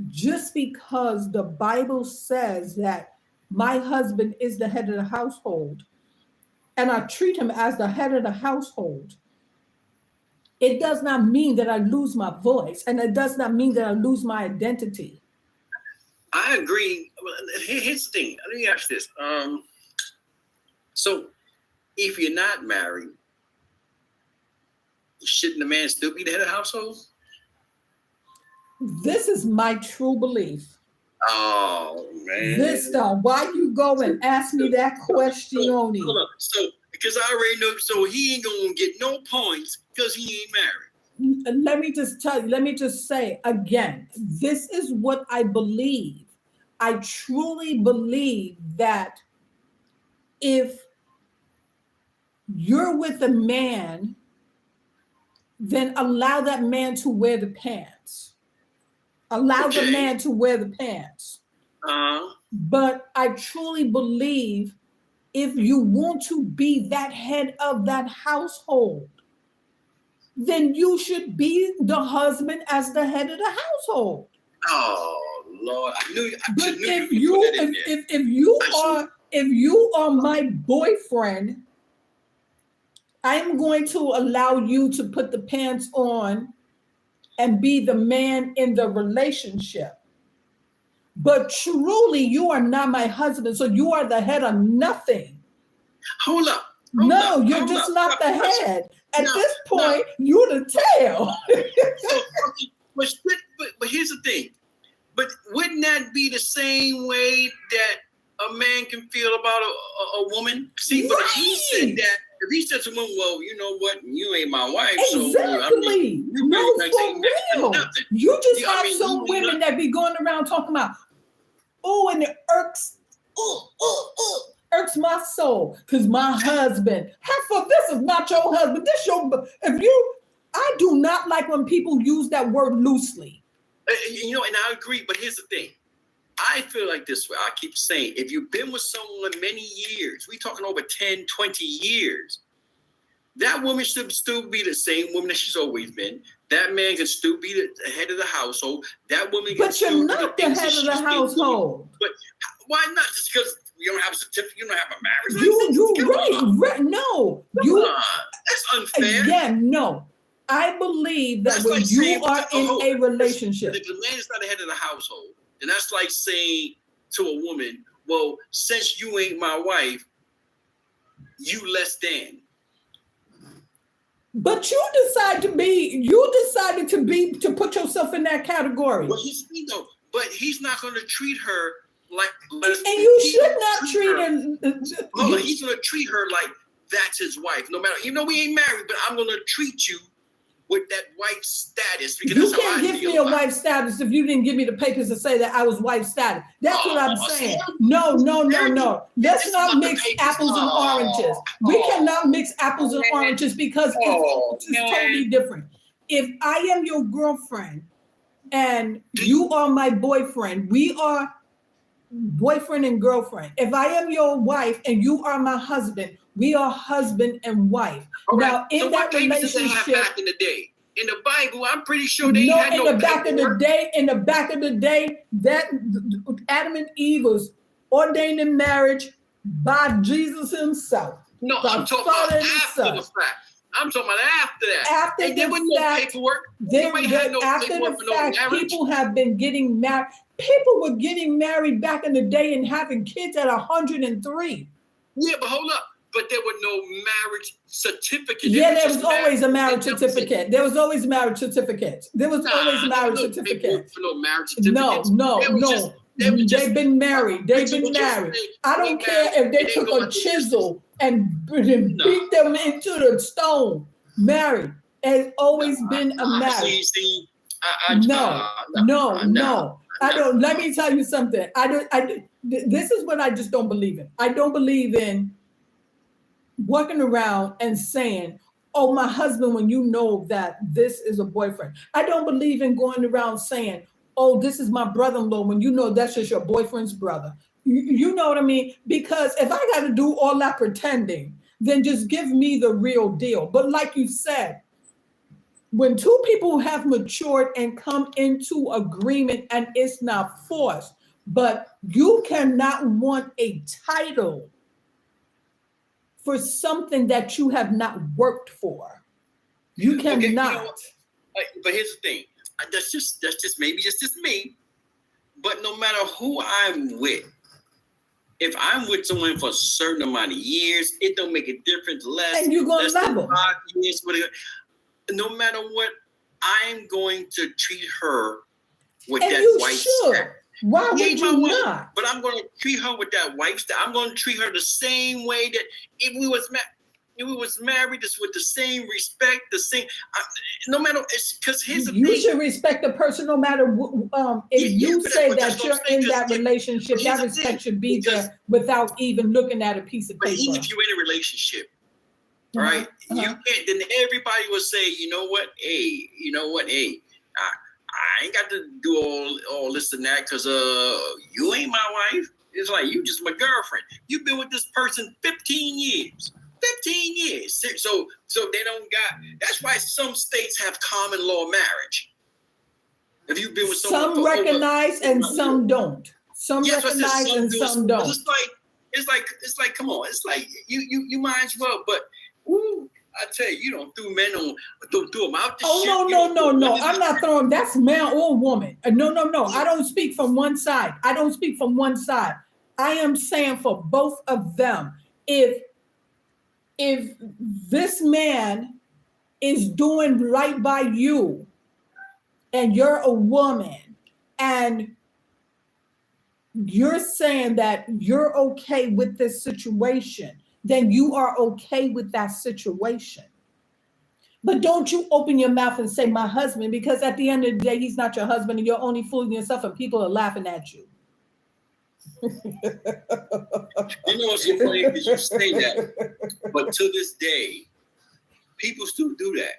just because the Bible says that my husband is the head of the household and I treat him as the head of the household, it does not mean that I lose my voice, and it does not mean that I lose my identity. I agree. Here's the thing. Let me ask this. So if you're not married, shouldn't the man still be the head of the household? This is my true belief. Oh, man. Why you go and ask me that question, Oni? So, because I already know, so he ain't going to get no points because he ain't married. Let me just tell you, let me just say again, this is what I believe. I truly believe that if you're with a man, then allow that man to wear the pants. Allow the man to wear the pants. But I truly believe if you want to be that head of that household, then you should be the husband as the head of the household. Oh Lord, I knew if you are my boyfriend, I am going to allow you to put the pants on and be the man in the relationship. But truly, you are not my husband, so you are the head of nothing. Hold up. No, you're just not the head. At this point, you're the tail. But here's the thing. But wouldn't that be the same way that a man can feel about a woman? See, but if he said that, if he said to a woman, well, you know what, you ain't my wife, exactly. so I mean, you no, really for real. You just have some women not, that be going around talking about, oh, and it irks my soul because my husband. This is not your husband. This your. I do not like when people use that word loosely. You know, and I agree. But here's the thing. I feel like this way. I keep saying, if you've been with someone many years, we talking over 10, 20 years, that woman should still be the same woman that she's always been. That man can still be the head of the household. That woman can still be the head of the household. But why not? Just because you don't have a certificate, you don't have a marriage license? Right. No. That's unfair. Yeah, no. I believe that when you are in a relationship. If the man is not the head of the household, then that's like saying to a woman, well, since you ain't my wife, you less than. But you decided to put yourself in that category. Well, he's not going to treat her like. And you should not treat her. He's going to treat her like that's his wife. No matter, we ain't married, but I'm going to treat you with that wife status. Because you can't give me a wife status if you didn't give me the papers to say that I was wife status. That's what I'm saying. No. Let's not mix apples and oranges. We cannot mix apples and oranges because it's totally different. If I am your girlfriend and you are my boyfriend, we are boyfriend and girlfriend. If I am your wife and you are my husband, we are husband and wife. Okay. Now, in that relationship, back in the day, in the Bible, I'm pretty sure they had no back of the day. In the back of the day, that Adam and Eve was ordained in marriage by Jesus himself. No, I'm talking about after the fact. I'm talking about after that. After there was no paperwork. After the fact, people have been getting married. People were getting married back in the day and having kids at 103. Yeah, but hold up. But there were no marriage certificates. Yeah, there was always a marriage certificate. There was always marriage certificates. There was always marriage certificates. No marriage certificates. No. They've been married. They've been married. I don't care if they took a chisel and beat them into the stone. Married. It's always been a marriage. No. I don't. Let me tell you something. This is what I just don't believe in. I don't believe in walking around and saying, oh, my husband, when you know that this is a boyfriend. I don't believe in going around saying, oh, this is my brother-in-law, when you know that's just your boyfriend's brother. You know what I mean? Because if I got to do all that pretending, then just give me the real deal. But like you said, when two people have matured and come into agreement and it's not forced, but you cannot want a title for something that you have not worked for. You cannot. But here's the thing. That's just maybe just me. But no matter who I'm with, if I'm with someone for a certain amount of years, it don't make a difference. And you're going to level. 5 years, whatever. No matter what, I'm going to treat her with that white status. Why would you not? But I'm going to treat her with that wife style. I'm going to treat her the same way that if we was married, just with the same respect, the same. No matter, because here's the thing. You should respect the person, no matter if you say that you're in that relationship. That respect should be there without even looking at a piece of paper. But even if you're in a relationship, right? You can't. Then everybody will say, you know what? Hey, I ain't got to do all this and that because you ain't my wife. It's like you just my girlfriend. You've been with this person 15 years. 15 years. So they don't got. That's why some states have common law marriage. If you've been with someone, some recognize and some don't. Some recognize and some don't. It's like come on. It's like you might as well. But I tell you, you don't throw men on, throw them out the ship. Oh, no. I'm not throwing, that's man or woman. No. I don't speak from one side. I am saying for both of them. If this man is doing right by you and you're a woman and you're saying that you're okay with this situation, then you are okay with that situation. But don't you open your mouth and say my husband, because at the end of the day, he's not your husband and you're only fooling yourself and people are laughing at you. You know what's so funny? Because you say that, but to this day, people still do that.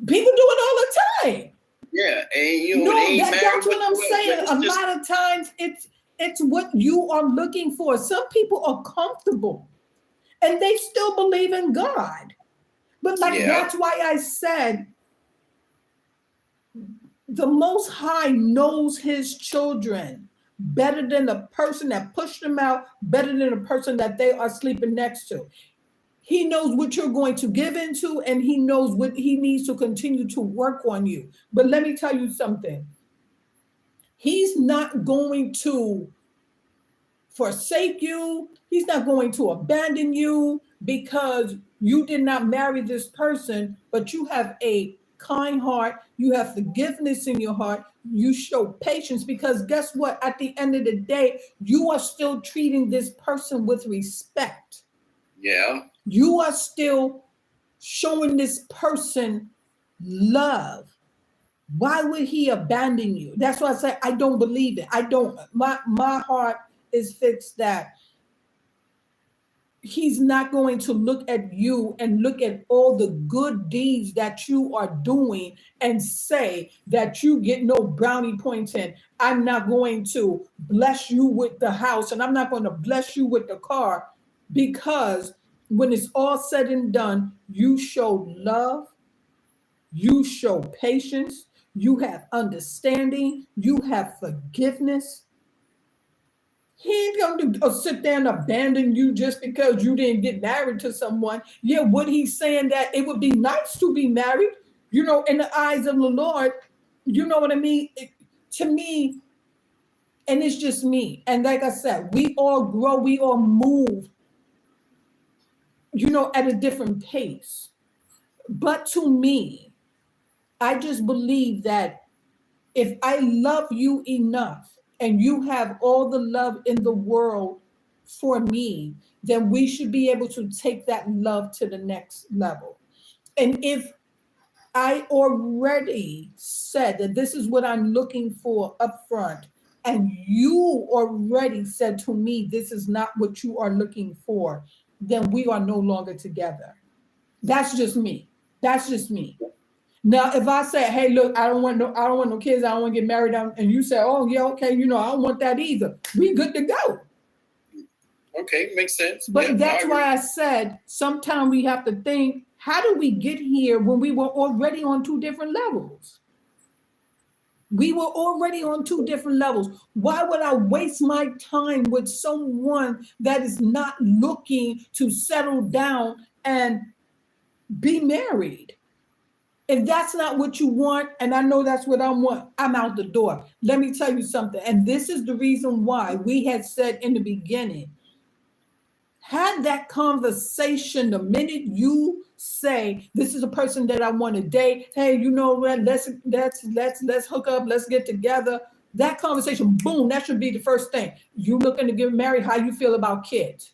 People do it all the time. Yeah, and you know, that's what I'm saying. A lot of times it's what you are looking for. Some people are comfortable and they still believe in God. But that's why I said the Most High knows his children better than the person that pushed them out, better than the person that they are sleeping next to. He knows what you're going to give into, and he knows what he needs to continue to work on you. But let me tell you something. He's not going to forsake you. He's not going to abandon you because you did not marry this person, but you have a kind heart. You have forgiveness in your heart. You show patience because guess what? At the end of the day, you are still treating this person with respect. Yeah. You are still showing this person love. Why would he abandon you? That's why I say I don't believe it. I don't. My heart is fixed that he's not going to look at you and look at all the good deeds that you are doing and say that you get no brownie points in. I'm not going to bless you with the house and I'm not going to bless you with the car, because when it's all said and done, you show love, you show patience, you have understanding, you have forgiveness. He ain't going to sit there and abandon you just because you didn't get married to someone. Yeah, what he's saying that it would be nice to be married, you know, in the eyes of the Lord, you know what I mean? To me, and it's just me. And like I said, we all grow, we all move, you know, at a different pace. But to me, I just believe that if I love you enough, and you have all the love in the world for me, then we should be able to take that love to the next level. And if I already said that this is what I'm looking for up front, and you already said to me, this is not what you are looking for, then we are no longer together. That's just me. That's just me. Now, if I say, hey, look, I don't want no kids, I don't want to get married, and you say, oh, yeah, okay, you know, I don't want that either. We good to go. Okay, makes sense. But yeah, that's why I said sometimes we have to think, how do we get here when we were already on two different levels? We were already on two different levels. Why would I waste my time with someone that is not looking to settle down and be married? If that's not what you want, and I know that's what I want, I'm out the door. Let me tell you something. And this is the reason why we had said in the beginning, had that conversation the minute you say, this is a person that I want to date. Hey, you know what? Let's hook up. Let's get together. That conversation, boom, that should be the first thing. You looking to get married? How you feel about kids?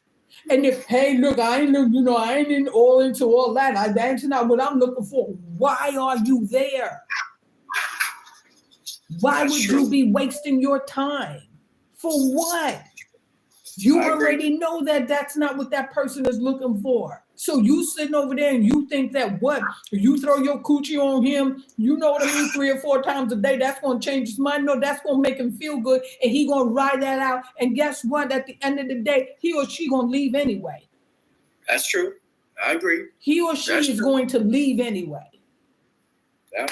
And if, hey, look, I ain't into all that. That's not what I'm looking for. Why are you there? Why would you be wasting your time? For what? You already know that that's not what that person is looking for. So you sitting over there and you think that what? You throw your coochie on him, you know what I mean, 3 or 4 times a day, that's going to change his mind. No, that's going to make him feel good, and he going to ride that out. And guess what? At the end of the day, he or she going to leave anyway. That's true. I agree. He or she is going to leave anyway.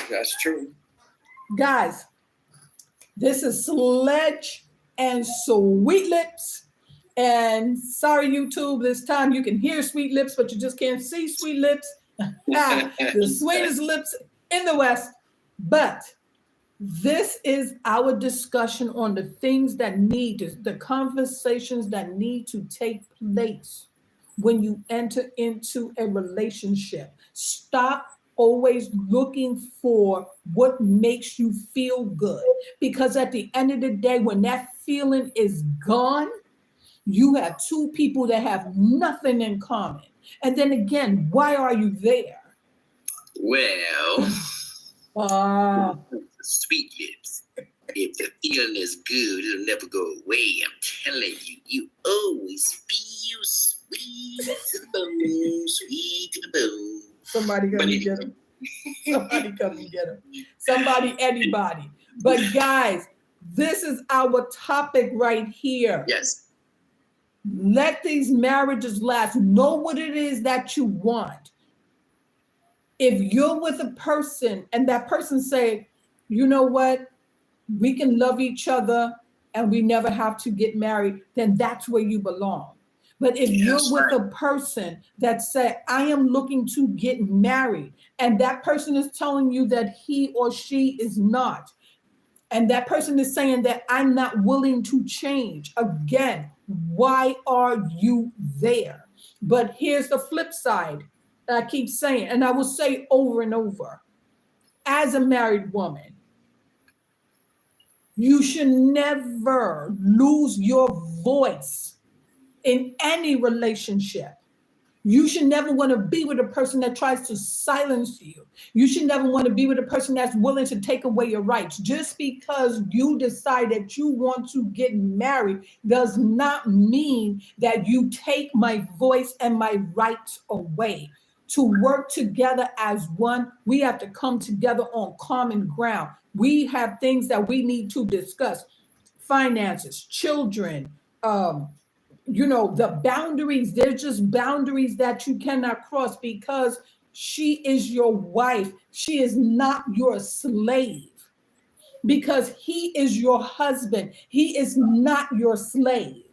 That's true. Guys, this is Sledge and Sweet Lips. And sorry, YouTube, this time you can hear Sweet Lips, but you just can't see Sweet Lips. The sweetest lips in the West. But this is our discussion on the things that the conversations that need to take place when you enter into a relationship. Stop always looking for what makes you feel good. Because at the end of the day, when that feeling is gone, you have two people that have nothing in common. And then again, why are you there? Well, sweet lips. If the feeling is good, it'll never go away. I'm telling you, you always feel sweet to the bone, sweet to the bone. Somebody come and get him. Somebody come and get him. Somebody, anybody. But guys, this is our topic right here. Yes. Let these marriages last. Know what it is that you want. If you're with a person and that person say, you know what, we can love each other and we never have to get married, then that's where you belong. But if you're with a person that said, I am looking to get married, and that person is telling you that he or she is not, and that person is saying that I'm not willing to change, again, why are you there? But here's the flip side. I keep saying, and I will say over and over, as a married woman, you should never lose your voice in any relationship. You should never want to be with a person that tries to silence you. You should never want to be with a person that's willing to take away your rights. Just because you decide that you want to get married does not mean that you take my voice and my rights away. To work together as one, we have to come together on common ground. We have things that we need to discuss. Finances, children, the boundaries. There's just boundaries that you cannot cross because she is your wife. She is not your slave. Because he is your husband. He is not your slave.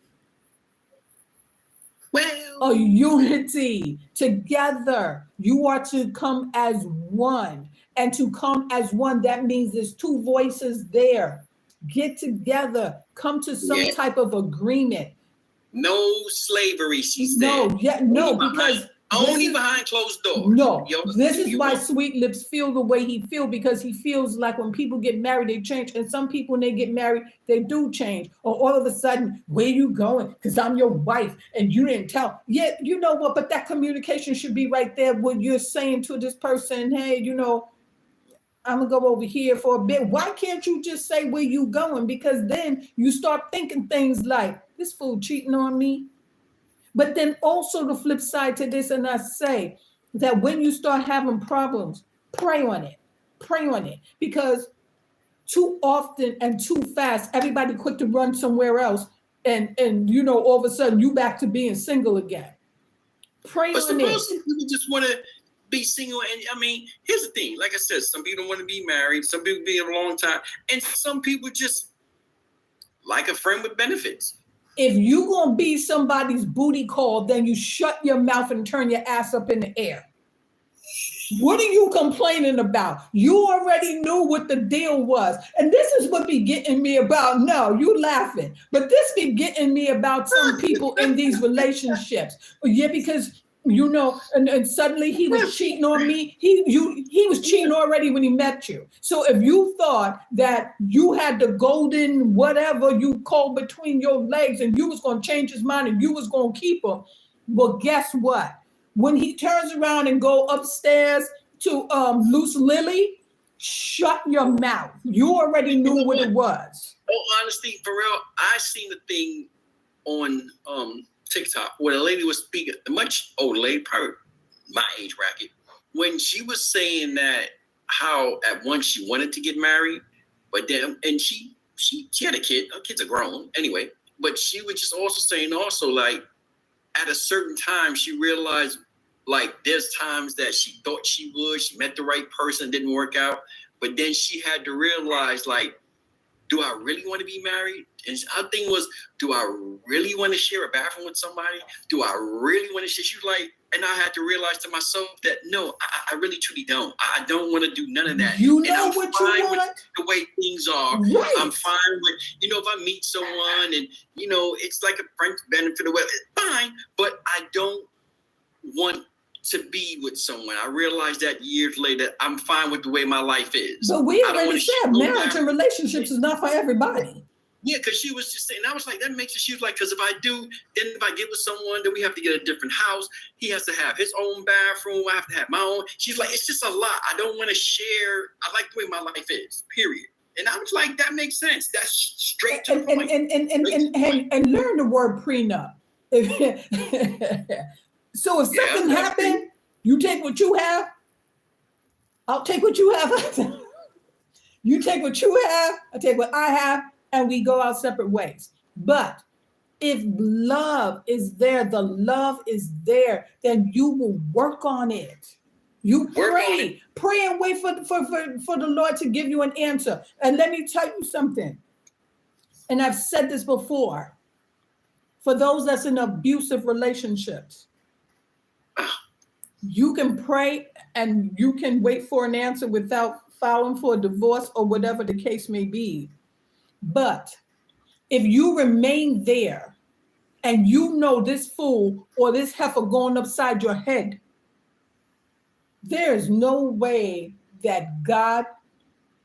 A unity together. You are to come as one. And to come as one, that means there's two voices there. Get together. Come to some type of agreement. No slavery, she said. No, because only behind closed doors. No, this is why Sweet Lips feel the way he feels, because he feels like when people get married, they change. And some people, when they get married, they do change. Or all of a sudden, where you going? Because I'm your wife and you didn't tell. Yeah, you know what? But that communication should be right there when you're saying to this person, hey, I'm going to go over here for a bit. Why can't you just say where you going? Because then you start thinking things like, this fool cheating on me. But then also the flip side to this, and I say that when you start having problems, pray on it. Pray on it. Because too often and too fast, everybody quick to run somewhere else. And all of a sudden you back to being single again. Pray on it. Some people just want to be single. And I mean, here's the thing. Like I said, some people don't want to be married. Some people be a long time. And some people just like a friend with benefits. If you gonna be somebody's booty call, then you shut your mouth and turn your ass up in the air. What are you complaining about? You already knew what the deal was. And this is what be getting me about. No, you laughing. But this be getting me about some people in these relationships. Yeah, because and suddenly he was cheating on me. He was cheating already when he met you. So if you thought that you had the golden whatever you called between your legs and you was going to change his mind and you was going to keep him, well, guess what? When he turns around and go upstairs to Loose Lily, shut your mouth. You already knew what it was. Oh, honestly, for real, I seen the thing on TikTok where the lady was speaking, a much older lady, probably my age bracket, when she was saying that how at once she wanted to get married, but then, and she had a kid, her kids are grown anyway, but she was just also saying like at a certain time she realized like there's times that she thought she met the right person, didn't work out, but then she had to realize like, do I really want to be married? And her thing was, do I really want to share a bathroom with somebody? Do I really want to share? She was like, And I had to realize to myself that no, I really truly don't. I don't want to do none of that. You and know I'm what fine you want? with the way things are. Right. I'm fine with, if I meet someone and, it's like a friend's benefit or whatever, fine. But I don't want to be with someone. I realized that years later, I'm fine with the way my life is. But we I don't already wanna said marriage and relationships is not for everybody. Yeah, because she was just saying, I was like, that makes it, she was like, because if I get with someone, then we have to get a different house. He has to have his own bathroom. I have to have my own. She's like, it's just a lot. I don't want to share. I like the way my life is, period. And I was like, that makes sense. That's straight to the point. And learn the word prenup. So if something happened, you take what you have. I'll take what you have. You take what you have. I take what I have. And we go our separate ways. But if love is there, the love is there, then you will work on it. You pray and wait for the Lord to give you an answer. And let me tell you something. And I've said this before. For those that's in abusive relationships, you can pray and you can wait for an answer without filing for a divorce or whatever the case may be. But if you remain there and you know this fool or this heifer going upside your head, there is no way that God,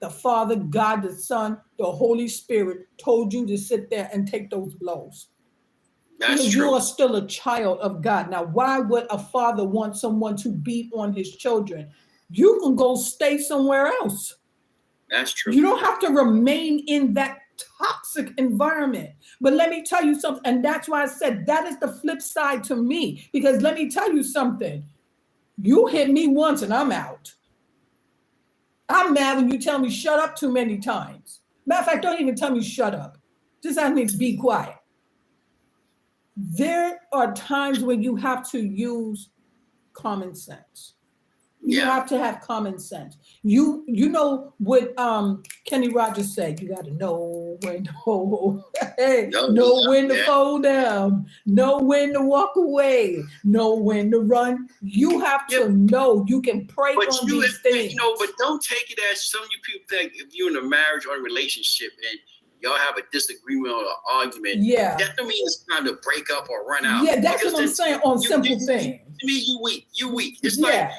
the Father, God, the Son, the Holy Spirit told you to sit there and take those blows. That's true. You are still a child of God. Now, why would a father want someone to beat on his children? You can go stay somewhere else. That's true. You don't have to remain in that toxic environment. But let me tell you something, and that's why I said that is the flip side to me, because let me tell you something. You hit me once and I'm out. I'm mad when you tell me shut up too many times. Matter of fact, don't even tell me shut up. Just ask me to be quiet. There are times when you have to use common sense. You have to have common sense. You know what Kenny Rogers said, you got to know when to know when to fold down, know when to walk away, know when to run. You have to know. You can pray on these things. But don't take it as some of you people think if you're in a marriage or a relationship and y'all have a disagreement or an argument, that don't mean it's time to break up or run out. Yeah, that's what I'm saying on simple things. To me, you weak. It's like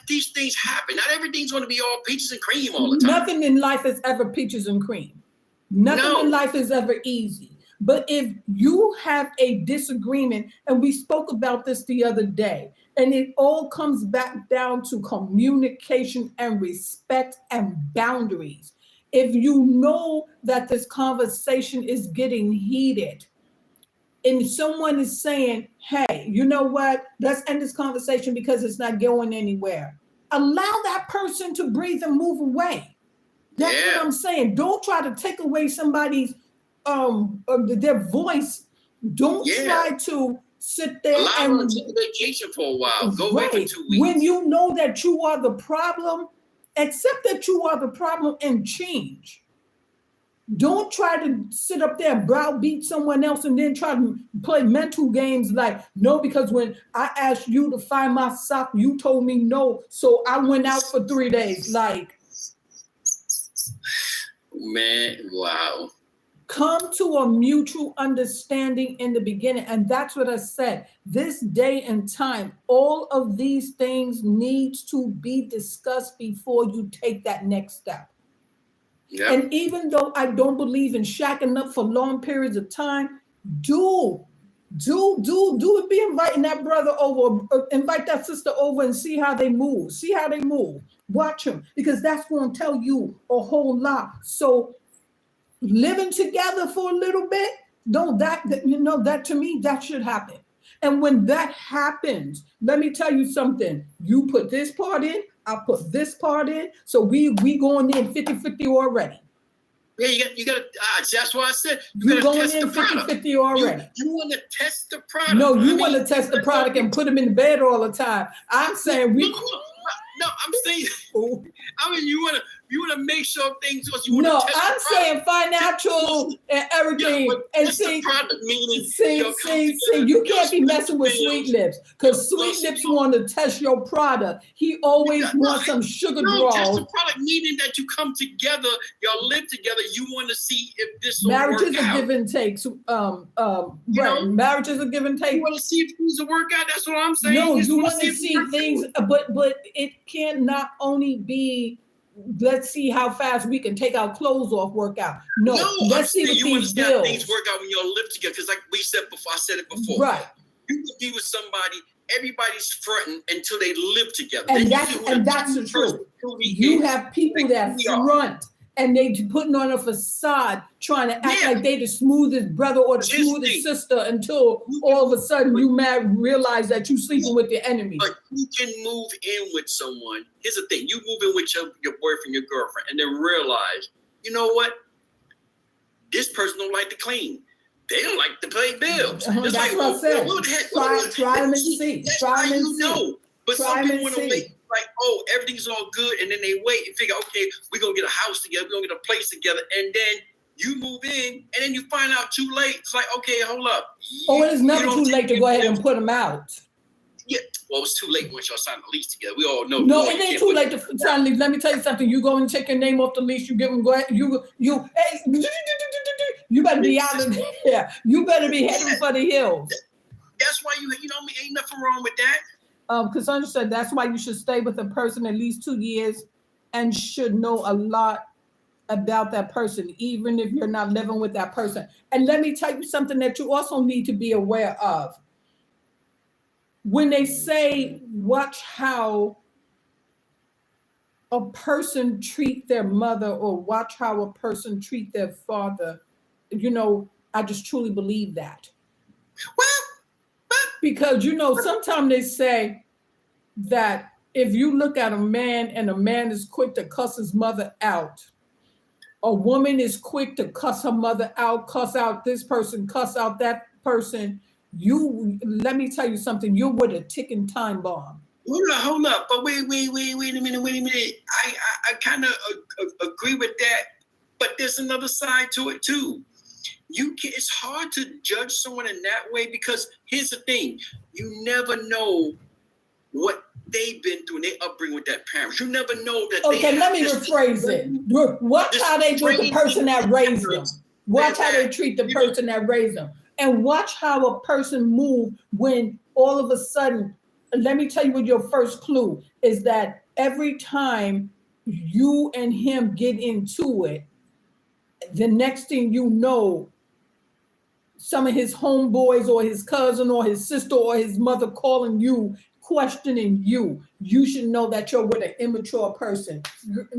these things happen. Not everything's going to be all peaches and cream all the time. Nothing in life is ever peaches and cream. Nothing in life is ever easy. But if you have a disagreement, and we spoke about this the other day, and it all comes back down to communication and respect and boundaries. If you know that this conversation is getting heated, and someone is saying, hey, you know what? Let's end this conversation because it's not going anywhere. Allow that person to breathe and move away. That's what I'm saying. Don't try to take away somebody's their voice. Don't try to sit there and take vacation for a while. Go away for 2 weeks. When you know that you are the problem, accept that you are the problem and change. Don't try to sit up there and browbeat someone else and then try to play mental games like, no, because when I asked you to find my sock, you told me no. So I went out for 3 days. Like, man, wow. Come to a mutual understanding in the beginning. And that's what I said. This day and time, all of these things needs to be discussed before you take that next step. Yep. And even though I don't believe in shacking up for long periods of time, do it. Be inviting that brother over, invite that sister over and see how they move. Watch them, because that's going to tell you a whole lot. So living together for a little bit, that to me, that should happen. And when that happens, let me tell you something. You put this part in, I put this part in. So we going in 50-50 already. Yeah, you got to, that's why I said, you're going in 50-50 already. You want to test the product. No, you want to test the product and put them in the bed all the time. I'm saying No, I'm saying, I mean, you want to make make sure things because you want No, to test I'm the product. saying financial and everything. Yeah, but And that's the see, product, meaning see, your company- you can't be your messing with sales- Sweet Lips because Sweet Lips want to test your product. He always wants some sugar No, test the draw. product, meaning that you come together, y'all live together. You want to see if this will Marriage work is a out. give and take. know? Marriage is a give and take. You want to see if things will work out. That's what I'm saying. No, just you wanna want to if it see works things, out. but it can not only be, let's see how fast we can take our clothes off, work out. No, I'm let's see saying what you want to these see how things bills. work out when y'all live together. Because like we said before, I said it before. Right. You can be with somebody, everybody's fronting until they live together. And Then you that's see who and the that's the true person truth. truly You is. have people Like, that we are. front and they putting on a facade trying to act Yeah. like they the smoothest brother or the But here's the smoothest thing. sister until all of a sudden you realize that you sleeping with the enemy. But you can move in with someone. Here's the thing: you move in with your boyfriend, your girlfriend, and then realize, you know what? This person don't like to clean. They don't like to pay bills. That's It's like, what I said. what the heck? Try them and see. That's Try how them and you see. know. But Try some 'em people and want to see. wait, like, oh, everything's all good, and then they wait and figure, okay, we're gonna get a house together, we're gonna get a place together, and then you move in, and then you find out too late. It's like, okay, hold up. Oh, it is You never don't too late to take go ahead it- and put them out. Yeah, well, it's too late once y'all sign the lease together. We all know. No, you it ain't can't too put- late to finally. Let me tell you something. You go and take your name off the lease. You give them go ahead. Hey, you better be out of there. You better be heading for the hills. That's why you know me. Ain't nothing wrong with that. Cassandra said that's why you should stay with a person at least 2 years and should know a lot about that person, even if you're not living with that person. And let me tell you something that you also need to be aware of. When they say, watch how a person treat their mother or watch how a person treat their father, I just truly believe that. Well, Because, sometimes they say that if you look at a man and a man is quick to cuss his mother out, a woman is quick to cuss her mother out, cuss out this person, cuss out that person, let me tell you something, you're with a ticking time bomb. Hold up. But wait a minute. I kind of agree with that, but there's another side to it too. It's hard to judge someone in that way because here's the thing: you never know what they've been through in their upbringing with that parents. You never know that. Okay, let me rephrase it. Watch how they treat the person that raised them. Watch how they treat the person that raised them. And watch how a person move when all of a sudden, let me tell you what your first clue is, that every time you and him get into it, the next thing you know, some of his homeboys or his cousin or his sister or his mother calling you, questioning you. You should know that you're with an immature person.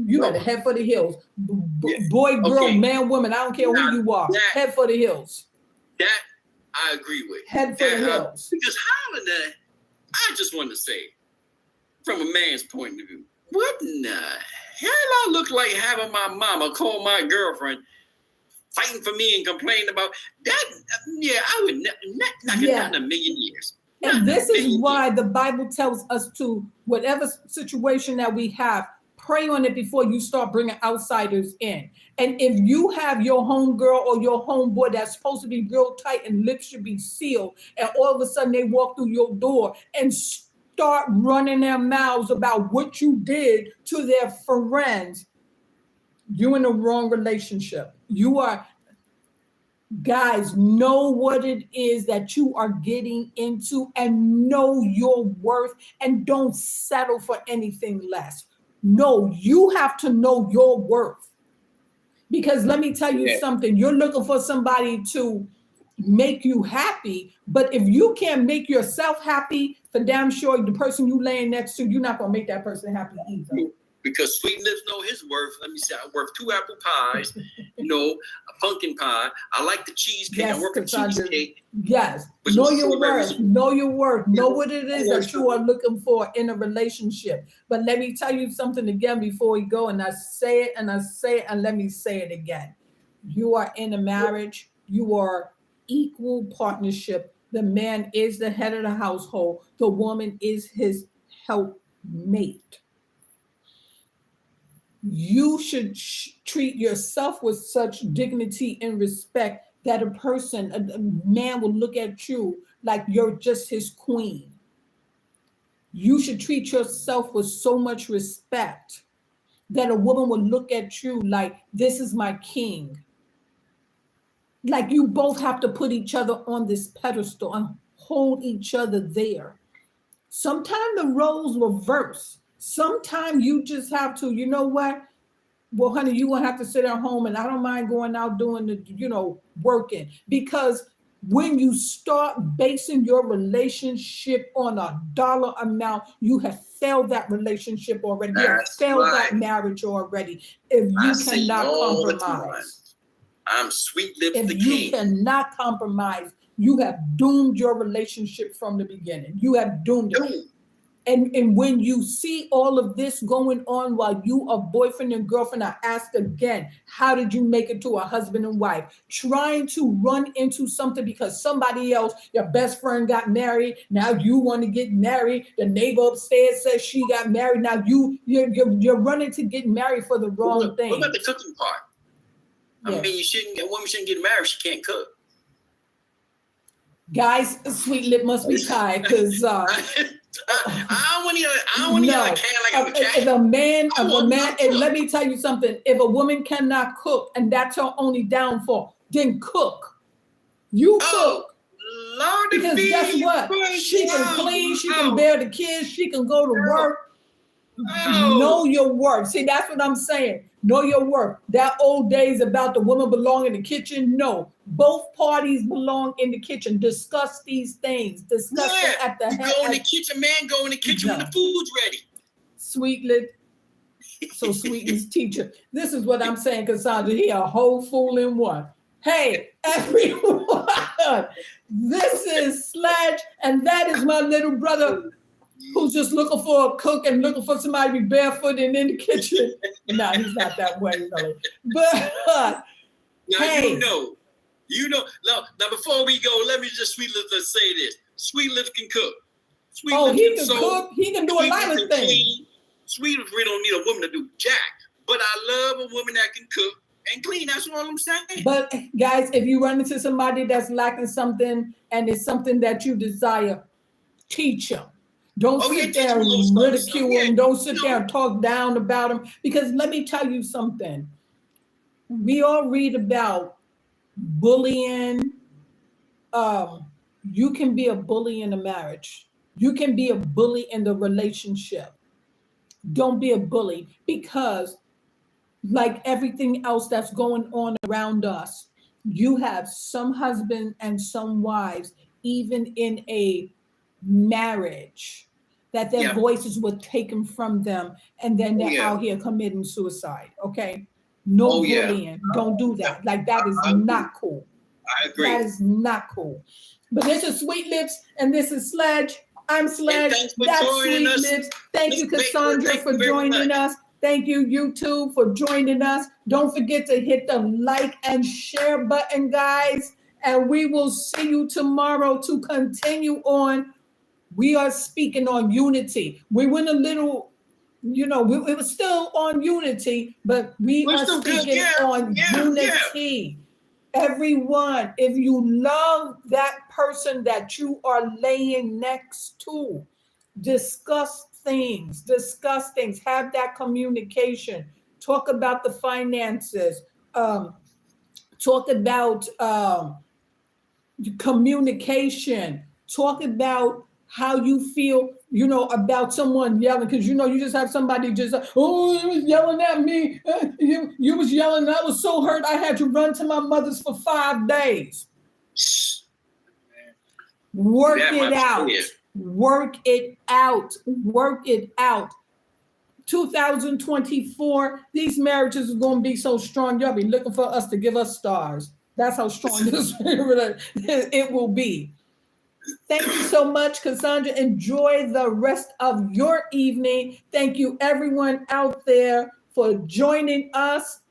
You better head for the hills. Boy, girl, man, woman, I don't care who you are. Head for the hills. That I agree with. Head for the hills. Because how in the, I just want to say, from a man's point of view, what in the hell I look like having my mama call my girlfriend fighting for me and complaining about that? Yeah, I would not in a million years. And this is why the Bible tells us to, whatever situation that we have, pray on it before you start bringing outsiders in. And if you have your homegirl or your homeboy that's supposed to be real tight and lips should be sealed, and all of a sudden they walk through your door and start running their mouths about what you did to their friends, you're in the wrong relationship. Guys, know what it is that you are getting into and know your worth, and don't settle for anything less. No, you have to know your worth. Because let me tell you something, you're looking for somebody to make you happy, but if you can't make yourself happy, for damn sure the person you laying next to, you're not gonna make that person happy either. Because Sweet Lips know his worth. Let me see, I worth 2 apple pies, a pumpkin pie. I like the cheesecake. Yes, I work a cheesecake. Yes, know your worth. Know your worth. Know what it is that you are looking for in a relationship. But let me tell you something again before we go, and I say it and I say it and let me say it again. You are in a marriage. You are equal partnership. The man is the head of the household. The woman is his helpmate. you should treat yourself with such dignity and respect that a man will look at you like you're just his queen. You should treat yourself with so much respect that a woman will look at you like, this is my king. Like you both have to put each other on this pedestal and hold each other there. Sometimes the roles reverse. Sometimes you just have to, you know what? Well, honey, you won't have to sit at home, and I don't mind going out doing the, working. Because when you start basing your relationship on a dollar amount, you have failed that relationship already. You have failed that marriage already. If you cannot compromise. I'm Sweet Lips if the you king. cannot compromise, you have doomed your relationship from the beginning. You have doomed it. And when you see all of this going on while you are boyfriend and girlfriend, I ask again, how did you make it to a husband and wife? Trying to run into something because somebody else, your best friend got married. Now you want to get married. The neighbor upstairs says she got married. Now you're running to get married for the wrong thing. What about the cooking part? Yes. I mean, a woman shouldn't get married. She can't cook. Guys, Sweet Lip must be tired because I don't want to get a can like I'm a cat. If a man, and let me tell you something. If a woman cannot cook and that's her only downfall, then cook. You cook. Lord, because guess what? She can clean. She can bear the kids. She can go to work. Know your worth. See, that's what I'm saying. Know your worth. That old days about the woman belong in the kitchen. No, both parties belong in the kitchen. Discuss these things. Discuss them at the head. Go in the kitchen, man. Go in the kitchen when the food's ready. Sweet Lip. So Sweetness teacher. This is what I'm saying, Cassandra. He a whole fool in one. Hey, everyone. This is Sledge, and that is my little brother, who's just looking for a cook and looking for somebody to be barefoot and in the kitchen. No, he's not that way, really. But now, hey. You know. Now, before we go, let me just Sweet Lips say this. Sweet Lips can cook. He can cook. He can do a lot of things. Sweet Lips really don't need a woman to do jack. But I love a woman that can cook and clean. That's all I'm saying. But guys, if you run into somebody that's lacking something and it's something that you desire, teach them. Don't sit there and ridicule them. Don't sit there and talk down about them. Because let me tell you something. We all read about bullying. You can be a bully in a marriage. You can be a bully in the relationship. Don't be a bully, because like everything else that's going on around us, you have some husbands and some wives, even in a marriage, that their voices were taken from them, and then they're out here committing suicide. Okay, no bullying. Don't do that. Like that is not cool. I agree. That is not cool. But this is Sweet Lips, and this is Sledge. I'm Sledge. That's Sweet Lips. Thank you, Cassandra, for joining us. Thank you, YouTube, for joining us. Don't forget to hit the like and share button, guys. And we will see you tomorrow to continue on. We are speaking on unity. We went a little, it was still on unity, but we are speaking on unity. Everyone, if you love that person that you are laying next to, discuss things, have that communication, talk about the finances, talk about communication, talk about how you feel, about someone yelling, because you just have somebody just it was yelling at me. You was yelling. I was so hurt. I had to run to my mother's for 5 days. Work it out. Work it out. Work it out. 2024, these marriages are going to be so strong. Y'all be looking for us to give us stars. That's how strong this it will be. Thank you so much, Cassandra. Enjoy the rest of your evening. Thank you, everyone out there, for joining us.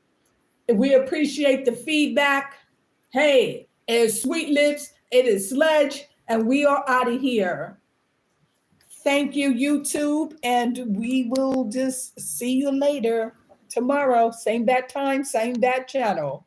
We appreciate the feedback. Hey, it's Sweet Lips. It is Sledge, and we are out of here. Thank you, YouTube, and we will just see you later. tomorrow, same bat time, same bat channel.